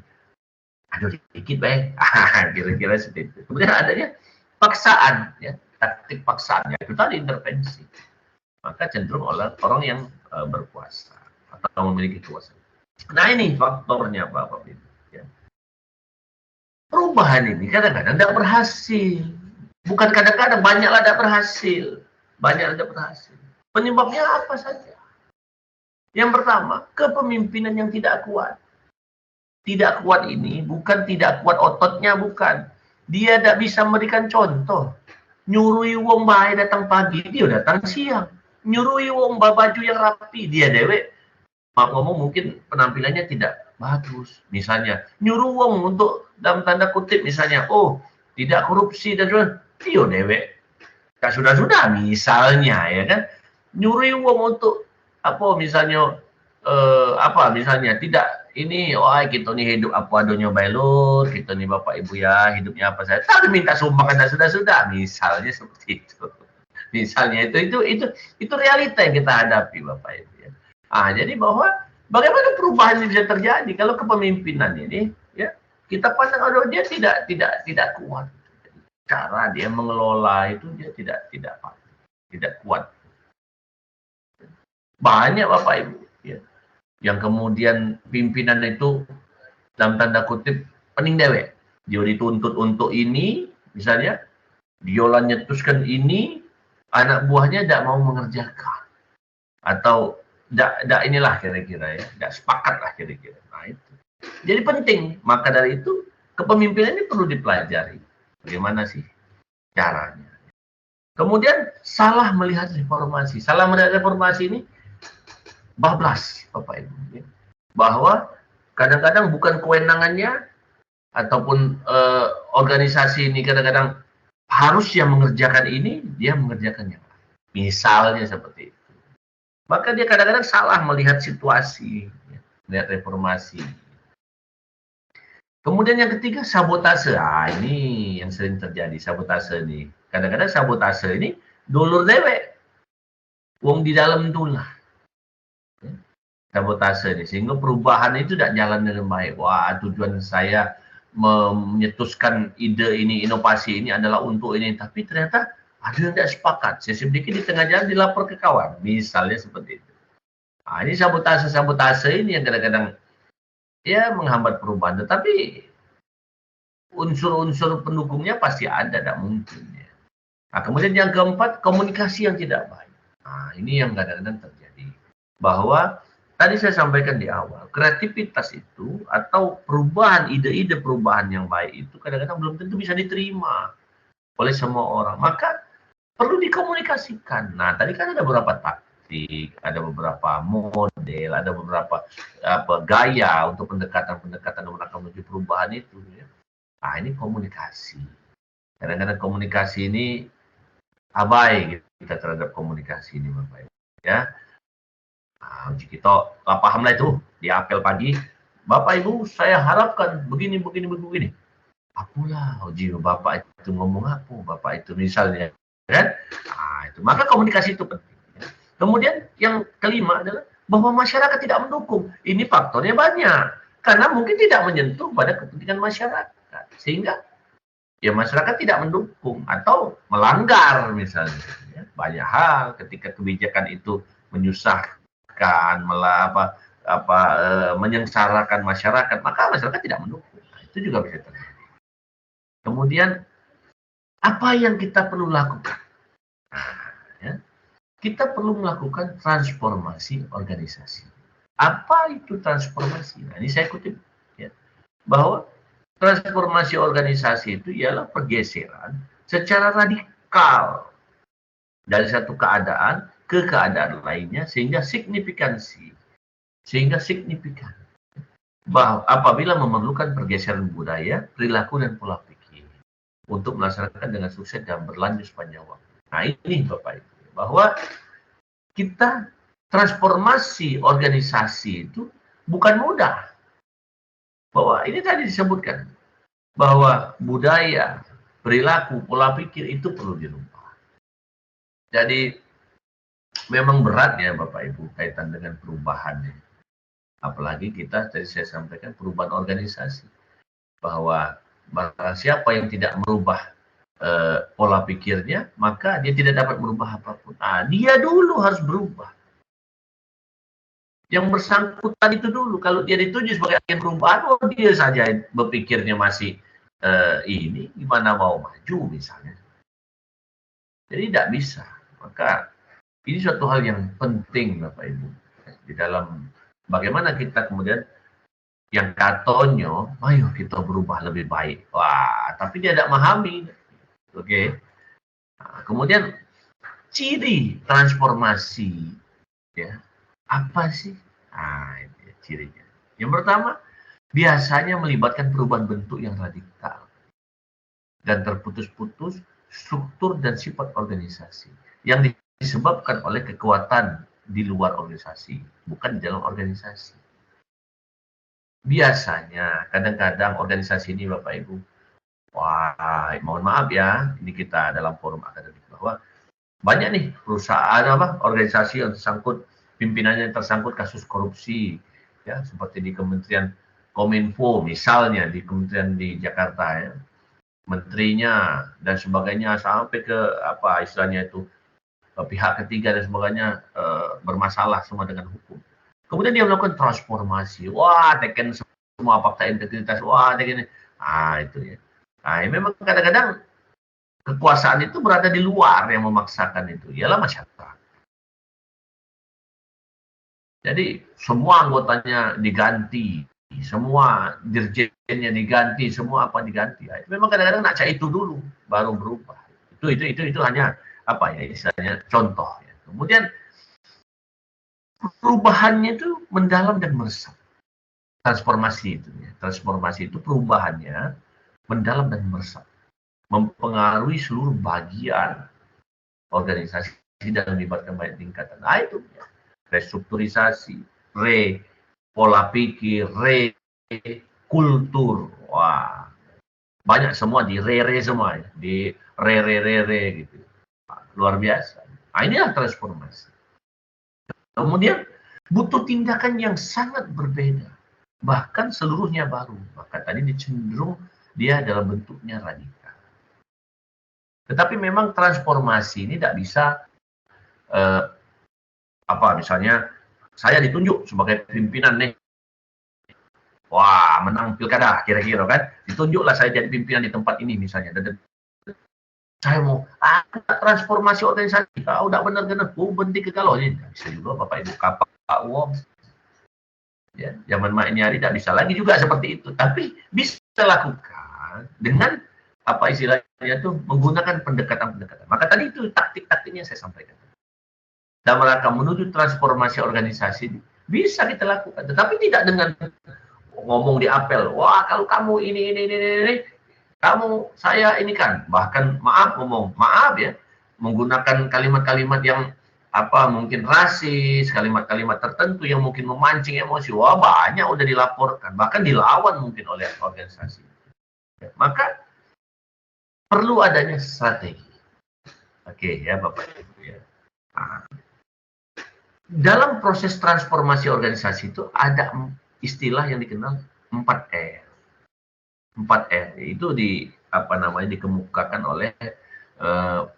Aduh dikit baik. Kira-kira seperti itu. Kemudian adanya paksaan ya, taktik paksaannya itu tadi intervensi. Maka cenderung oleh orang yang berkuasa atau memiliki kekuasaan. Nah ini faktornya Bapak Ibu. Ya. Perubahan ini kadang-kadang tidak berhasil. Bukan kadang-kadang, banyaklah tidak berhasil. Penyebabnya apa saja? Yang pertama, kepemimpinan yang tidak kuat. Tidak kuat ini bukan tidak kuat ototnya, bukan. Dia tidak bisa memberikan contoh. Nyurui wong bae datang pagi, dia datang siang. Nyurui wong baju yang rapi, dia dewek. Maaf ngomong mungkin penampilannya tidak bagus. Misalnya, nyuruh wong untuk dalam tanda kutip misalnya, tidak korupsi dan sebagainya. Dia dewek. Sudah misalnya ya kan. Nyuruh wong untuk misalnya misalnya tidak ini, wah kita nih hidup apa adanya bailur, kita nih bapak ibu ya hidupnya apa saja, tapi minta sumbangan dan sudah, misalnya seperti itu. Misalnya itu realita yang kita hadapi bapak ibu ya. Jadi bahwa bagaimana perubahan ini bisa terjadi kalau kepemimpinan ini ya kita pandang dia tidak kuat. Cara dia mengelola itu dia tidak kuat. Banyak bapak ibu ya yang kemudian pimpinan itu dalam tanda kutip pening dewek. Dia dituntut untuk ini, misalnya, dia nyetuskan ini, anak buahnya tidak mau mengerjakan. Atau tidak inilah kira-kira ya, tidak sepakat lah kira-kira. Nah itu. Jadi penting, maka dari itu kepemimpinan ini perlu dipelajari. Bagaimana sih caranya? Kemudian salah melihat reformasi. Salah melihat reformasi ini bablas, Bapak Ibu. Bahwa kadang-kadang bukan kewenangannya ataupun organisasi ini kadang-kadang harus yang mengerjakan ini, dia mengerjakannya. Misalnya seperti itu. Maka dia kadang-kadang salah melihat situasi, melihat reformasi. Kemudian yang ketiga, sabotase. Ini yang sering terjadi, sabotase ini. Kadang-kadang sabotase ini dulur dewek. Wong di dalam tulah. Sabotase ini. Sehingga perubahan itu tidak jalan dengan baik. Wah, tujuan saya menyetuskan ide ini, inovasi ini adalah untuk ini. Tapi ternyata ada yang tidak sepakat. Saya sedikit di tengah jalan dilapor ke kawan. Misalnya seperti itu. Ini sabotase ini yang kadang-kadang ya menghambat perubahan. Tetapi unsur-unsur pendukungnya pasti ada, tidak mungkin. Ya. Kemudian yang keempat, komunikasi yang tidak baik. Ini yang kadang-kadang terjadi. Bahwa tadi saya sampaikan di awal, kreativitas itu atau perubahan, ide-ide perubahan yang baik itu kadang-kadang belum tentu bisa diterima oleh semua orang. Maka perlu dikomunikasikan. Nah, tadi kan ada beberapa taktik, ada beberapa model, ada beberapa gaya untuk pendekatan-pendekatan menuju perubahan itu. Ya. Ini komunikasi. Kadang-kadang komunikasi ini abai kita terhadap komunikasi ini, Bapak Ibu. Ya. Kita paham lah itu di apel pagi, Bapak Ibu saya harapkan begini. Apalah, Bapak itu ngomong apa, Bapak itu misalnya, kan? Itu. Maka komunikasi itu penting. Kemudian yang kelima adalah bahwa masyarakat tidak mendukung. Ini faktornya banyak, karena mungkin tidak menyentuh pada kepentingan masyarakat, sehingga ya masyarakat tidak mendukung atau melanggar misalnya. Ya. Banyak hal ketika kebijakan itu menyusahkan, menyengsarakan masyarakat, maka masyarakat tidak mendukung. Itu juga bisa terjadi. Kemudian apa yang kita perlu lakukan? Ya, kita perlu melakukan transformasi organisasi. Apa itu transformasi? Ini saya kutip ya, bahwa transformasi organisasi itu ialah pergeseran secara radikal dari satu keadaan ke keadaan lainnya sehingga signifikan. Apabila memerlukan pergeseran budaya, perilaku dan pola pikir untuk melaksanakan dengan sukses dan berlanjut sepanjang waktu. Nah ini Bapak Ibu, bahwa kita transformasi organisasi itu bukan mudah. Bahwa ini tadi disebutkan, bahwa budaya, perilaku, pola pikir itu perlu dirubah. Jadi memang berat ya Bapak Ibu kaitan dengan perubahannya. Apalagi kita tadi saya sampaikan perubahan organisasi. Bahwa siapa yang tidak merubah pola pikirnya, maka dia tidak dapat merubah apapun. Dia dulu harus berubah. Yang bersangkutan itu dulu, kalau dia dituju sebagai agen perubahan, dia saja berpikirnya masih ini, gimana mau maju misalnya. Jadi tidak bisa. Maka ini suatu hal yang penting Bapak Ibu. Di dalam bagaimana kita kemudian yang katonyo, ayo kita berubah lebih baik. Wah, tapi dia tidak memahami. Oke. Kemudian ciri transformasi, ya apa sih? Itu cirinya. Yang pertama, biasanya melibatkan perubahan bentuk yang radikal dan terputus-putus struktur dan sifat organisasi yang disebabkan oleh kekuatan di luar organisasi, bukan di dalam organisasi. biasanya kadang-kadang organisasi ini Bapak Ibu, wah mohon maaf ya, ini kita dalam forum akademik bahwa banyak nih perusahaan organisasi yang tersangkut, pimpinannya yang tersangkut kasus korupsi, ya seperti di Kementerian Kominfo misalnya, di Kementerian di Jakarta ya, menterinya dan sebagainya sampai ke apa istilahnya itu pihak ketiga dan sebagainya bermasalah semua dengan hukum. Kemudian dia melakukan transformasi, wah teken semua fakta integritas, wah teken, itu ya. Nah, memang kadang-kadang kekuasaan itu berada di luar yang memaksakan itu, ialah masyarakat. Jadi semua anggotanya diganti, semua dirjennya diganti, semua apa diganti. Itu memang kadang-kadang nak cak itu dulu, baru berubah. Itu hanya apa ya istilahnya contoh. Ya. Kemudian perubahannya itu mendalam dan meresap. Transformasi itu, ya. Transformasi itu perubahannya mendalam dan meresap, mempengaruhi seluruh bagian organisasi dan melibatkan banyak tingkatan. Nah itu ya. Restrukturisasi, pola pikir, kultur, wah banyak semua di semua ya, di gitu, luar biasa. Nah inilah transformasi. Kemudian butuh tindakan yang sangat berbeda, bahkan seluruhnya baru. Maka tadi dicenderung dia dalam bentuknya radikal. Tetapi memang transformasi ini tidak bisa misalnya saya ditunjuk sebagai pimpinan nih, wah menang pilkada kira-kira kan, ditunjuklah saya jadi pimpinan di tempat ini misalnya, dan saya mau transformasi organisasi, udah benar-benar berhenti ke kalau ini bisa juga Bapak Ibu kapak uang ya, zaman Mak Nyari tidak bisa lagi juga seperti itu, tapi bisa lakukan dengan apa istilahnya itu menggunakan pendekatan-pendekatan. Maka tadi itu taktik-taktiknya saya sampaikan. Dalam rangka menuju transformasi organisasi bisa kita lakukan, tetapi tidak dengan ngomong di apel, wah kalau kamu ini, kamu saya ini kan, bahkan maaf ya, menggunakan kalimat-kalimat yang apa mungkin rasis, kalimat-kalimat tertentu yang mungkin memancing emosi, wah banyak udah dilaporkan, bahkan dilawan mungkin oleh organisasi. Maka perlu adanya strategi. Oke ya Bapak Ibu ya. Dalam proses transformasi organisasi itu ada istilah yang dikenal 4R. 4R itu dikemukakan oleh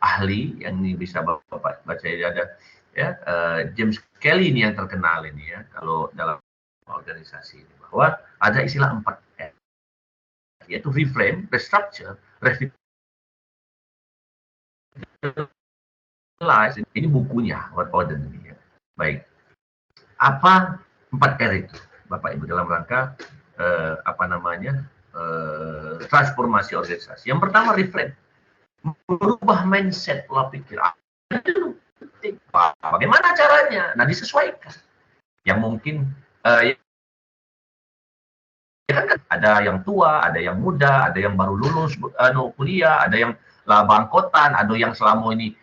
ahli yang ini bisa Bapak baca ada ya James Kelly ini yang terkenal ini ya kalau dalam organisasi ini, bahwa ada istilah 4R yaitu reframe, restructure, revitalize. Ini bukunya Howard Odden ini ya. Baik. Apa 4R itu, Bapak Ibu, dalam rangka transformasi organisasi? Yang pertama reframe, merubah mindset, pola pikir. Bagaimana caranya? Nah disesuaikan. Yang mungkin kan ada yang tua, ada yang muda, ada yang baru lulus kuliah, ada yang bangkotan, ada yang selama ini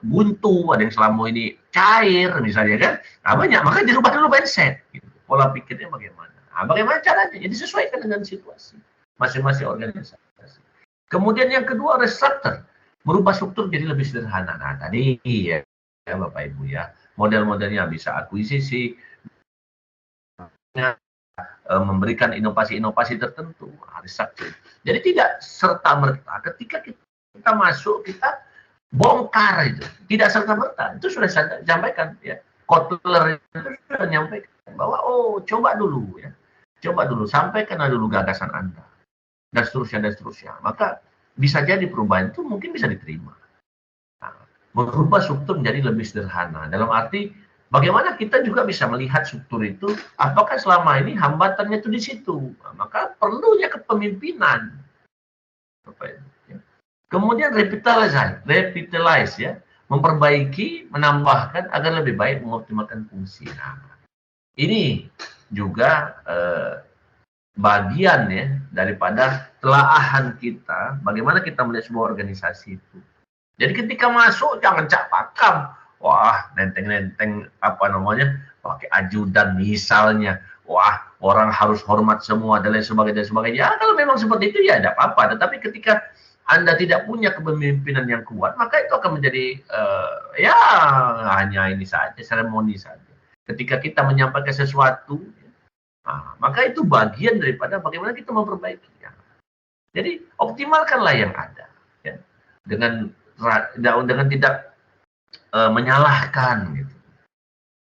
buntu, ada yang selama ini cair misalnya kan. Nah, banyak, maka dirubah dulu mindset gitu. Pola pikirnya bagaimana. Nah, bagaimana caranya? Jadi sesuaikan dengan situasi masing-masing organisasi. Kemudian yang kedua restructure, merubah struktur jadi lebih sederhana. Nah, tadi ya Bapak Ibu ya, model-modelnya bisa akuisisi, memberikan inovasi-inovasi tertentu, restructure. Jadi tidak serta-merta ketika kita masuk kita bongkar itu, tidak serta-merta. Itu sudah saya sampaikan ya. Kotler itu sudah menyampaikan bahwa coba dulu sampaikan dulu gagasan Anda dan seterusnya. Maka bisa jadi perubahan itu mungkin bisa diterima. Nah, merubah struktur menjadi lebih sederhana. Dalam arti bagaimana kita juga bisa melihat struktur itu, apakah selama ini hambatannya itu di situ. Nah, maka perlunya kepemimpinan. Kemudian revitalize ya, memperbaiki, menambahkan agar lebih baik mengoptimalkan fungsi. Nah, ini juga bagian ya daripada telaahan kita, bagaimana kita melihat sebuah organisasi itu. Jadi ketika masuk jangan cak pakam, wah nenteng pakai ajudan misalnya, wah orang harus hormat semua dan lain sebagainya. Ya, kalau memang seperti itu ya tidak apa-apa. Tetapi ketika Anda tidak punya kepemimpinan yang kuat, maka itu akan menjadi ya hanya ini saja, seremoni saja. Ketika kita menyampaikan sesuatu, maka itu bagian daripada bagaimana kita memperbaikinya. Jadi optimalkanlah yang ada, ya. dengan tidak menyalahkan, gitu.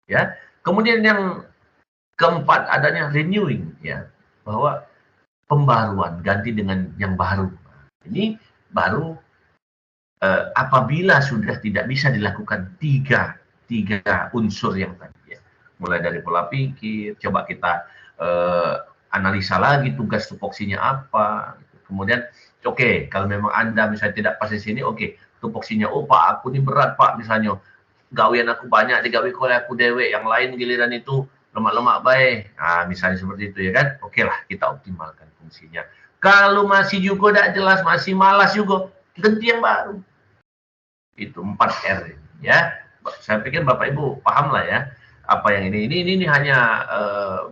Ya. Kemudian yang keempat adanya renewing, ya, bahwa pembaruan ganti dengan yang baru. Ini baru apabila sudah tidak bisa dilakukan tiga unsur yang tadi, ya. Mulai dari pola pikir, coba kita analisa lagi tugas tupoksinya apa. Kemudian, oke, kalau memang Anda misalnya tidak pas di sini, oke, tupoksinya, oh Pak, aku ini berat Pak, misalnya, gawian aku banyak, digawi oleh aku dewe, yang lain giliran itu lemak-lemak baik. Nah, misalnya seperti itu ya kan, oke lah, kita optimalkan fungsinya. Kalau masih juga tidak jelas, masih malas juga, ganti yang baru. Itu 4R, ya. Saya pikir Bapak Ibu paham lah ya apa yang ini hanya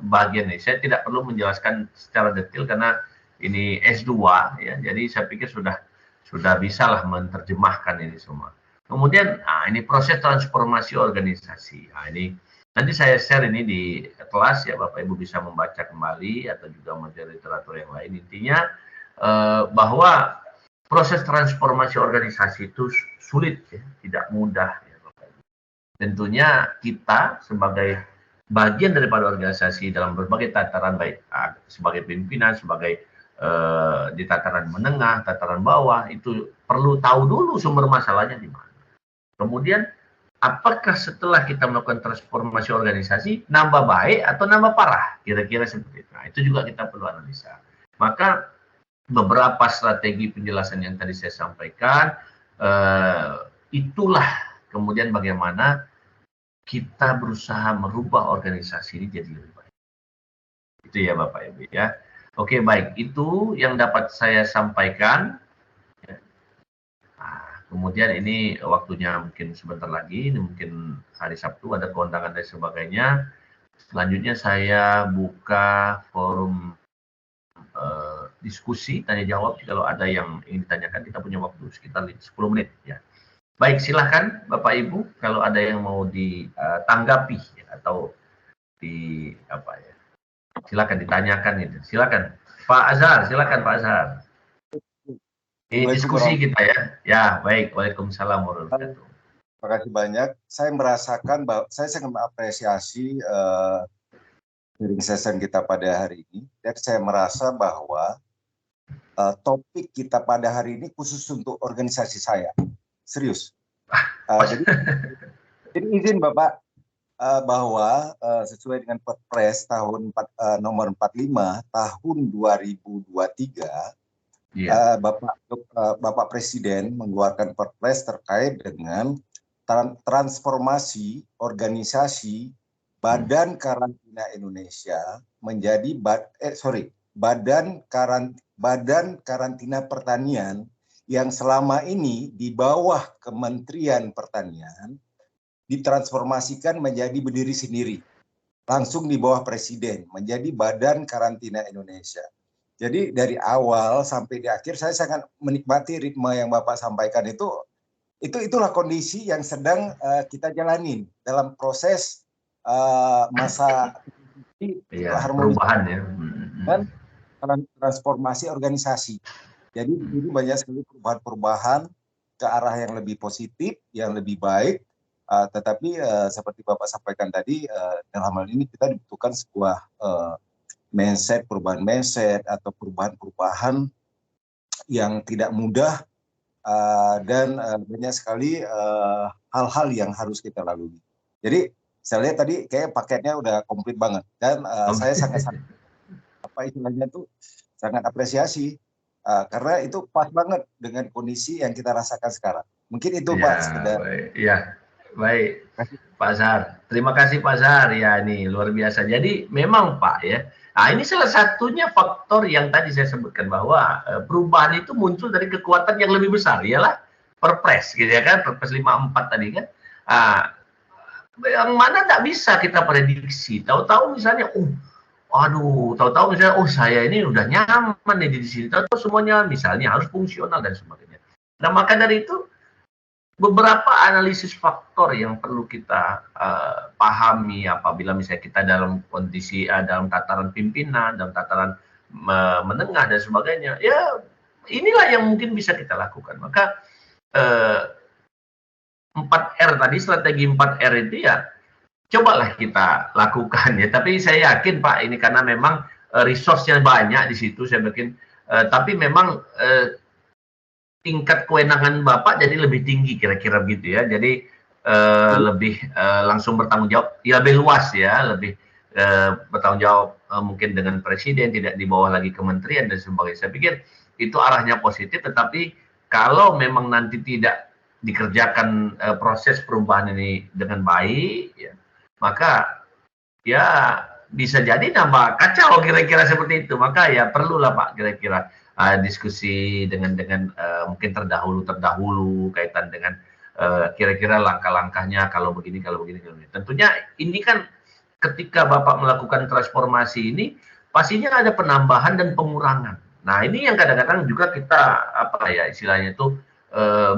bagian nih. Saya tidak perlu menjelaskan secara detail karena ini S2 ya. Jadi saya pikir sudah bisa lah menerjemahkan ini semua. Kemudian ini proses transformasi organisasi. Nah, ini nanti saya share ini di kelas ya, Bapak Ibu bisa membaca kembali atau juga membaca literatur yang lain. Intinya bahwa proses transformasi organisasi itu sulit ya, tidak mudah ya, Bapak Ibu. Tentunya kita sebagai bagian daripada organisasi dalam berbagai tataran, baik sebagai pimpinan, sebagai di tataran menengah, tataran bawah, itu perlu tahu dulu sumber masalahnya di mana. Kemudian apakah setelah kita melakukan transformasi organisasi nambah baik atau nambah parah, kira-kira seperti itu. Nah, itu juga kita perlu analisa. Maka beberapa strategi penjelasan yang tadi saya sampaikan, itulah kemudian bagaimana kita berusaha merubah organisasi ini jadi lebih baik. Itu ya Bapak Ibu ya. Oke, baik, itu yang dapat saya sampaikan. Nah, kemudian ini waktunya mungkin sebentar lagi, ini mungkin hari Sabtu ada keundangan dan sebagainya. Selanjutnya saya buka forum diskusi, tanya jawab. Kalau ada yang ingin ditanyakan, kita punya waktu sekitar 10 menit ya. Baik, silahkan Bapak Ibu kalau ada yang mau ditanggapi ya, atau di apa ya, silakan ditanyakan itu. Silakan Pak Azhar, silakan Pak Azhar. Ini diskusi kita ya. Ya, baik. Waalaikumsalam warahmatullahi wabarakatuh. Terima kasih banyak. Saya merasakan bahwa saya sangat mengapresiasi sharing session kita pada hari ini, dan saya merasa bahwa topik kita pada hari ini khusus untuk organisasi saya. Serius. Jadi izin Bapak bahwa sesuai dengan Perpres nomor 45 tahun 2023, Bapak Presiden mengeluarkan Perpres terkait dengan transformasi organisasi Badan Karantina Indonesia menjadi Badan Karantina Pertanian yang selama ini di bawah Kementerian Pertanian ditransformasikan menjadi berdiri sendiri, langsung di bawah Presiden, menjadi Badan Karantina Indonesia. Jadi dari awal sampai di akhir saya sangat menikmati ritme yang Bapak sampaikan itulah kondisi yang sedang kita jalanin dalam proses masa perubahan ya, dan transformasi organisasi. Jadi ini banyak sekali perubahan-perubahan ke arah yang lebih positif, yang lebih baik. Tetapi seperti Bapak sampaikan tadi, dalam hal ini kita dibutuhkan sebuah perubahan mindset atau perubahan-perubahan yang tidak mudah, dan banyak sekali hal-hal yang harus kita lalui. Jadi saya lihat tadi kayak paketnya udah komplit banget, dan saya sangat sangat apresiasi karena itu pas banget dengan kondisi yang kita rasakan sekarang. Mungkin itu ya, Pak sekedar. Iya, baik Pak Zahar. Terima kasih Pak Zahar ya, ini luar biasa. Jadi memang Pak ya. Nah, ini salah satunya faktor yang tadi saya sebutkan bahwa perubahan itu muncul dari kekuatan yang lebih besar, ialah Perpres gitu ya kan, Perpres 54 tadi kan. Yang mana tidak bisa kita prediksi. Tahu-tahu misalnya aduh, tahu-tahu misalnya, oh saya ini udah nyaman nih di sini, tahu-tahu semuanya misalnya harus fungsional dan sebagainya. Nah maka dari itu beberapa analisis faktor yang perlu kita pahami apabila misalnya kita dalam kondisi dalam tataran pimpinan, dalam tataran menengah dan sebagainya. Ya inilah yang mungkin bisa kita lakukan. Maka 4R tadi, strategi 4R itu ya cobalah kita lakukan ya. Tapi saya yakin Pak ini karena memang resource-nya banyak di situ saya bikin. Tapi memang tingkat kewenangan Bapak jadi lebih tinggi kira-kira begitu ya. Jadi lebih langsung bertanggung jawab, ya lebih luas ya, lebih bertanggung jawab mungkin dengan presiden, tidak di bawah lagi kementerian dan sebagainya. Saya pikir itu arahnya positif, tetapi kalau memang nanti tidak dikerjakan proses perubahan ini dengan baik, ya, maka ya bisa jadi nambah kacau kira-kira seperti itu. Maka ya perlulah Pak kira-kira diskusi dengan mungkin terdahulu kaitan dengan kira-kira langkah-langkahnya kalau begini. Tentunya ini kan ketika Bapak melakukan transformasi ini pastinya ada penambahan dan pengurangan. Nah ini yang kadang-kadang juga kita apa ya istilahnya itu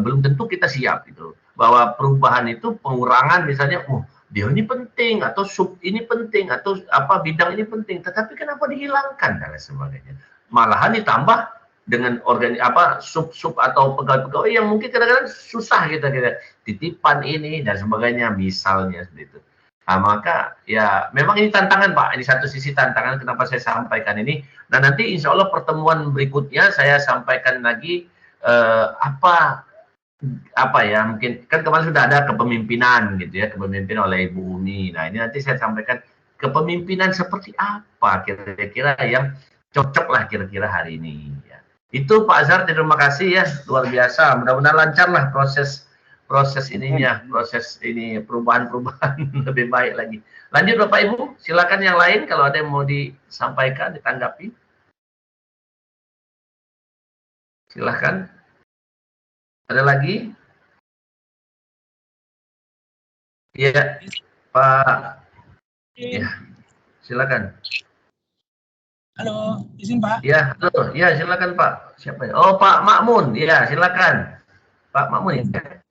belum tentu kita siap gitu. Bahwa perubahan itu pengurangan misalnya, dia ini penting atau sub ini penting atau apa bidang ini penting, tetapi kenapa dihilangkan dan sebagainya. Malahan ditambah dengan sub atau pegawai-pegawai yang mungkin kadang-kadang susah kita titipan ini dan sebagainya misalnya seperti itu. Nah, maka ya memang ini tantangan Pak, ini satu sisi tantangan kenapa saya sampaikan ini. Nah nanti insya Allah pertemuan berikutnya saya sampaikan lagi apa ya mungkin kan kemarin sudah ada kepemimpinan gitu ya, kepemimpinan oleh Ibu Umi. Nah ini nanti saya sampaikan kepemimpinan seperti apa kira-kira yang cocok lah kira-kira hari ini ya. Itu Pak Azhar, terima kasih ya, luar biasa, mudah-mudahan lancar lah proses ininya, proses ini perubahan lebih baik lagi. Lanjut Bapak Ibu, silakan yang lain kalau ada yang mau disampaikan, ditanggapi. Silakan. Ada lagi? Iya, Pak. Ya, silakan. Halo, izin Pak. Ya, halo. Ya, silakan Pak. Siapa ya? Oh, Pak Makmun. Ya, silakan. Pak Makmun ya.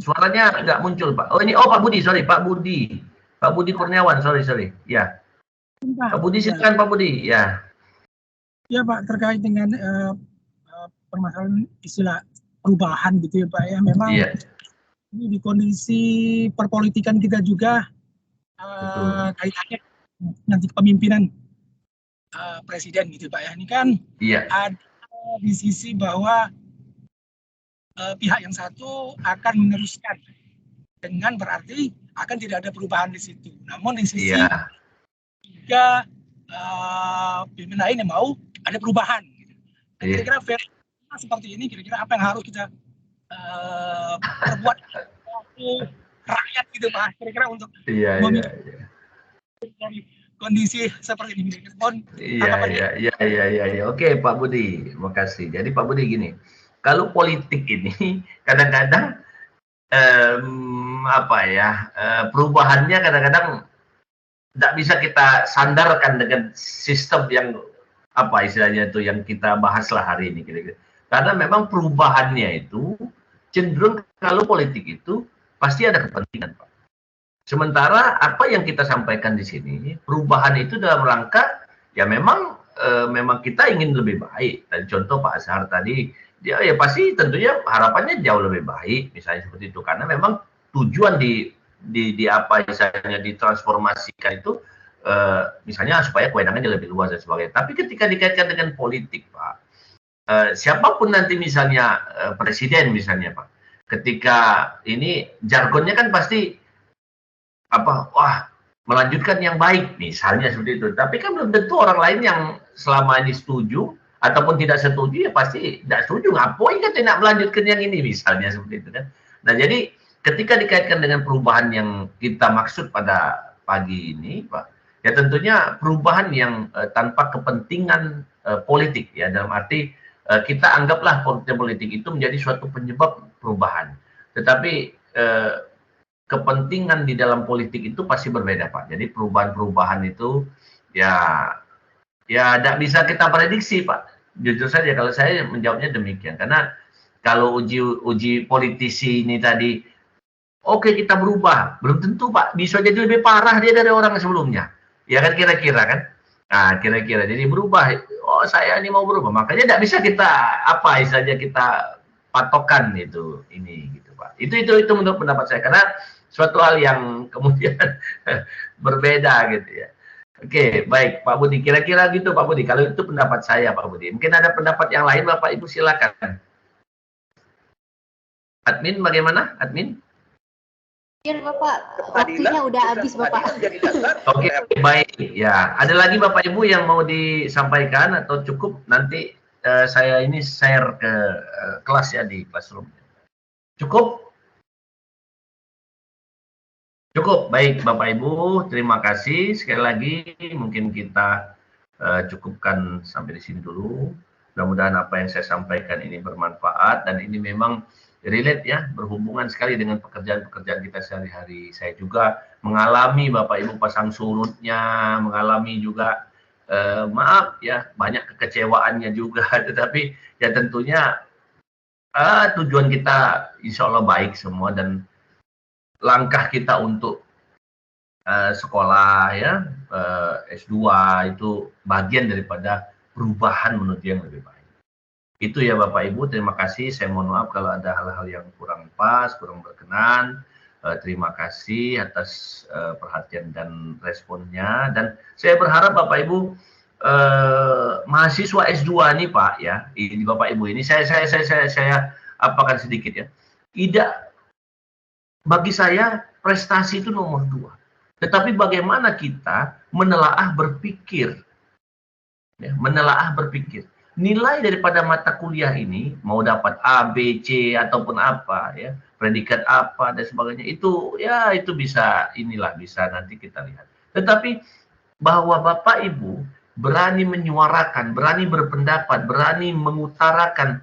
Suaranya nggak muncul, Pak. Oh, ini Pak Budi, sorry, Pak Budi. Pak Budi Kurniawan, sorry. Ya. Pak Budi, silakan Pak Budi. Ya. Ya Pak, terkait dengan permasalahan istilah perubahan gitu ya Pak ya, memang ini di kondisi perpolitikan kita juga kaitannya nanti kepemimpinan presiden gitu Pak ya. Ini kan ada di sisi bahwa pihak yang satu akan meneruskan dengan berarti akan tidak ada perubahan di situ. Namun di sisi juga pimpinan lain yang mau ada perubahan. Kira-kira seperti ini, kira-kira apa yang harus kita perbuat rakyat gitu Pak, kira-kira untuk dari kondisi seperti ini. Iya. Oke Pak Budi, terima kasih. Jadi Pak Budi gini, kalau politik ini kadang-kadang perubahannya kadang-kadang tidak bisa kita sandarkan dengan sistem yang apa istilahnya itu yang kita bahaslah hari ini kira-kira. Karena memang perubahannya itu cenderung kalau politik itu pasti ada kepentingan Pak. Sementara apa yang kita sampaikan di sini perubahan itu dalam rangka ya memang kita ingin lebih baik. Dan contoh Pak Azhar tadi dia ya pasti tentunya harapannya jauh lebih baik misalnya seperti itu karena memang tujuan di apa misalnya ditransformasikan itu misalnya supaya kewenangannya lebih luas dan sebagainya. Tapi ketika dikaitkan dengan politik, Pak, siapapun nanti misalnya presiden misalnya, Pak, ketika ini jargonnya kan pasti melanjutkan yang baik misalnya seperti itu. Tapi kan belum tentu orang lain yang selama ini setuju ataupun tidak setuju ya pasti tidak setuju. Ngapain kan tidak melanjutkan yang ini misalnya seperti itu kan. Nah jadi ketika dikaitkan dengan perubahan yang kita maksud pada pagi ini, Pak, ya tentunya perubahan yang tanpa kepentingan politik ya dalam arti kita anggaplah politik itu menjadi suatu penyebab perubahan. Tetapi kepentingan di dalam politik itu pasti berbeda, Pak. Jadi perubahan-perubahan itu ya tidak bisa kita prediksi, Pak. Jujur saja kalau saya menjawabnya demikian. Karena kalau uji politisi ini tadi, oke, kita berubah, belum tentu, Pak. Bisa jadi lebih parah dia dari orang sebelumnya. Ya kan, kira-kira kan? Nah, kira-kira jadi berubah. Oh, saya ini mau berubah. Makanya tidak bisa kita istilahnya kita patokan itu ini gitu, Pak. Itu menurut pendapat saya, karena suatu hal yang kemudian berbeda gitu ya. Oke, baik Pak Budi. Kira-kira gitu Pak Budi. Kalau itu pendapat saya Pak Budi. Mungkin ada pendapat yang lain Bapak Ibu, silakan. Admin bagaimana? Admin? Ya Bapak, waktunya udah habis Bapak. Oke, baik. Ya, ada lagi Bapak Ibu yang mau disampaikan atau cukup nanti saya ini share ke kelas ya, di classroom. Cukup? Cukup, baik Bapak Ibu, terima kasih. Sekali lagi mungkin kita cukupkan sampai di sini dulu. Mudah-mudahan apa yang saya sampaikan ini bermanfaat, dan ini memang relate ya, berhubungan sekali dengan pekerjaan-pekerjaan kita sehari-hari. Saya juga mengalami Bapak Ibu pasang surutnya, mengalami juga maaf ya, banyak kekecewaannya juga, tetapi ya tentunya tujuan kita insya Allah baik semua, dan langkah kita untuk sekolah ya, S2 itu bagian daripada perubahan menuju yang lebih baik. Itu ya Bapak Ibu, terima kasih. Saya mohon maaf kalau ada hal-hal yang kurang pas, kurang berkenan. Terima kasih atas perhatian dan responnya. Dan saya berharap Bapak Ibu mahasiswa S2 nih Pak ya, ini Bapak Ibu ini saya apakan sedikit ya. Tidak, bagi saya prestasi itu nomor 2. Tetapi bagaimana kita menelaah berpikir, ya, menelaah berpikir. Nilai daripada mata kuliah ini mau dapat A, B, C ataupun apa ya, predikat apa dan sebagainya, itu ya itu bisa bisa nanti kita lihat. Tetapi bahwa Bapak Ibu berani menyuarakan, berani berpendapat, berani mengutarakan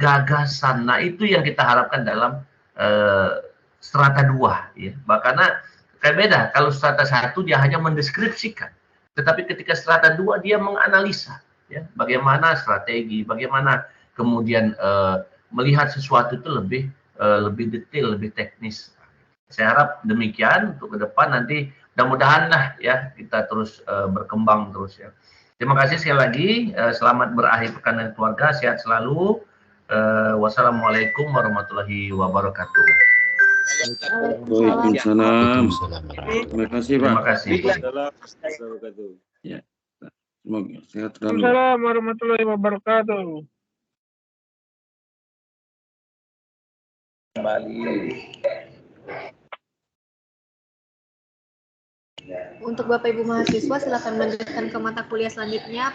gagasan. Nah, itu yang kita harapkan dalam strata 2 ya. Karena kayak beda, kalau strata 1 dia hanya mendeskripsikan, tetapi ketika strata 2 dia menganalisa ya, bagaimana strategi, bagaimana kemudian melihat sesuatu itu lebih detail, lebih teknis. Saya harap demikian untuk ke depan, nanti mudah-mudahan lah ya kita terus berkembang terus ya. Terima kasih sekali lagi, selamat berakhir pekan dengan keluarga, sehat selalu. Wassalamualaikum warahmatullahi wabarakatuh. Waalaikumsalam. Terima kasih Pak. Terima kasih. Ya. Semoga sehat selalu. Waalaikumsalam warahmatullahi wabarakatuh. Kembali. Untuk Bapak Ibu mahasiswa silakan melanjutkan ke mata kuliah selanjutnya.